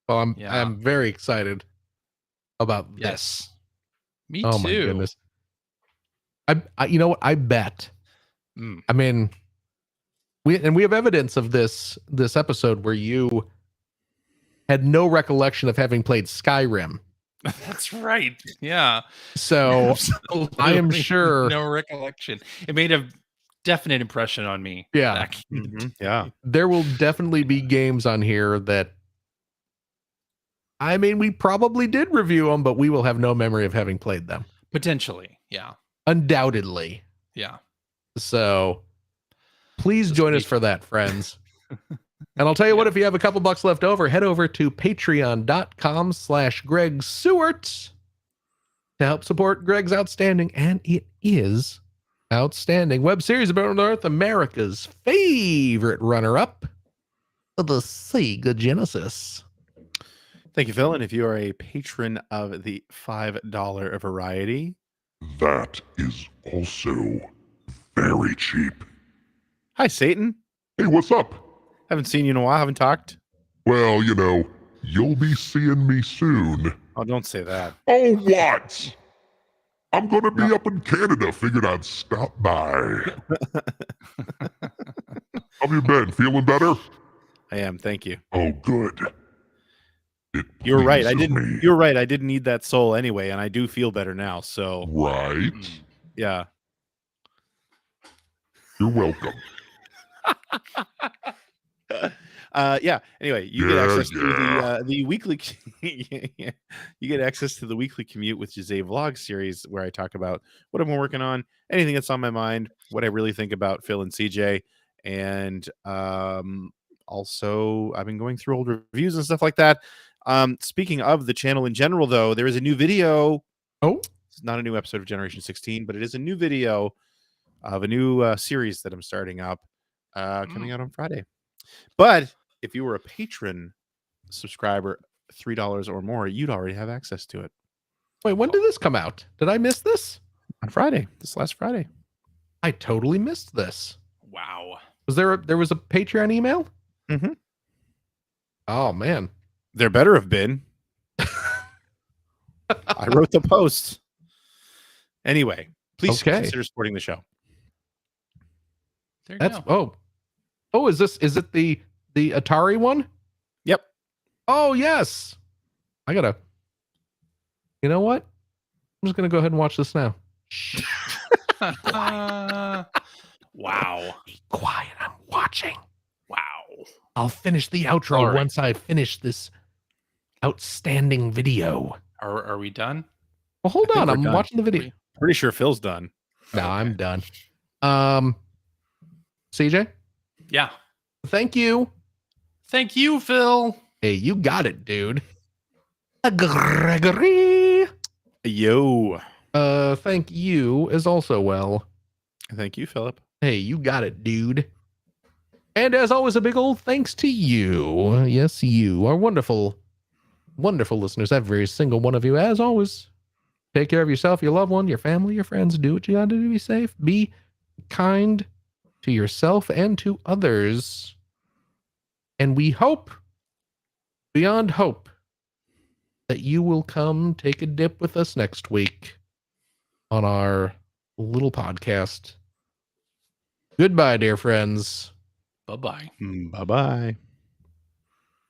Well, I'm very excited about this. Yes. Me too. My goodness. I you know what? I bet. I mean, we have evidence of this episode where you had no recollection of having played Skyrim. That's right. Yeah. So I am sure no recollection. It may have definite impression on me. Yeah. back in the day. Yeah. There will definitely be games on here that, I mean, we probably did review them, but we will have no memory of having played them. Potentially. Yeah. Undoubtedly. Yeah. So please Just join us wait. for that, friends. And I'll tell you what, if you have a couple bucks left over, head over to patreon.com/Greg Sewart to help support Greg's outstanding, and it is outstanding, web series about North America's favorite runner-up, the Sega Genesis. Thank you, Phil. And if you are a patron of the $5 variety, That is also very cheap. hi, Satan. Hey, what's up? Haven't seen you in a while. Haven't talked. Well, you know, you'll be seeing me soon. Oh, don't say that. Oh, what? I'm gonna be up in Canada. Figured I'd stop by. How you been? Feeling better? I am. Thank you. Oh, good. It You're right. I pleases didn't. me. You're right. I didn't need that soul anyway, and I do feel better now. So Right? yeah. You're welcome. Yeah. Anyway, you get access to the weekly. You get access to the weekly commute with Jose vlog series, where I talk about what I've been working on, anything that's on my mind, what I really think about Phil and CJ, and also I've been going through old reviews and stuff like that. Speaking of the channel in general, though, there is a new video. Oh, It's not a new episode of Generation 16, but it is a new video of a new series that I'm starting up, coming out on Friday. But if you were a patron subscriber, $3 or more, you'd already have access to it wait, when did this come out? Did I miss this? on Friday. This last Friday. I totally missed this. Wow. Was there was a Patreon email? Mhm. Oh man. There better have been. I wrote the post. Anyway, please consider supporting the show. There you That's go. oh, is it the Atari one? Yep. Oh yes. I gotta. You know what? I'm just gonna go ahead and watch this now. Wow. Be quiet. I'm watching. Wow. I'll finish the outro All right. once I finish this outstanding video. Are we done? Well, hold I think on. we're I'm done. watching the video. Pretty sure Phil's done. No, Okay. I'm done. CJ, Yeah. thank you. Thank you, Phil. Hey, you got it, dude. Gregory. Yo. Thank you as also well. Thank you, Philip. Hey, you got it, dude. And as always, a big old thanks to you. Yes, you are wonderful, wonderful listeners. Every single one of you, as always. Take care of yourself, your loved one, your family, your friends. Do what you got to do to be safe. Be kind to yourself and to others. And we hope, beyond hope, that you will come take a dip with us next week on our little podcast. Goodbye, dear friends. Bye-bye. Bye-bye.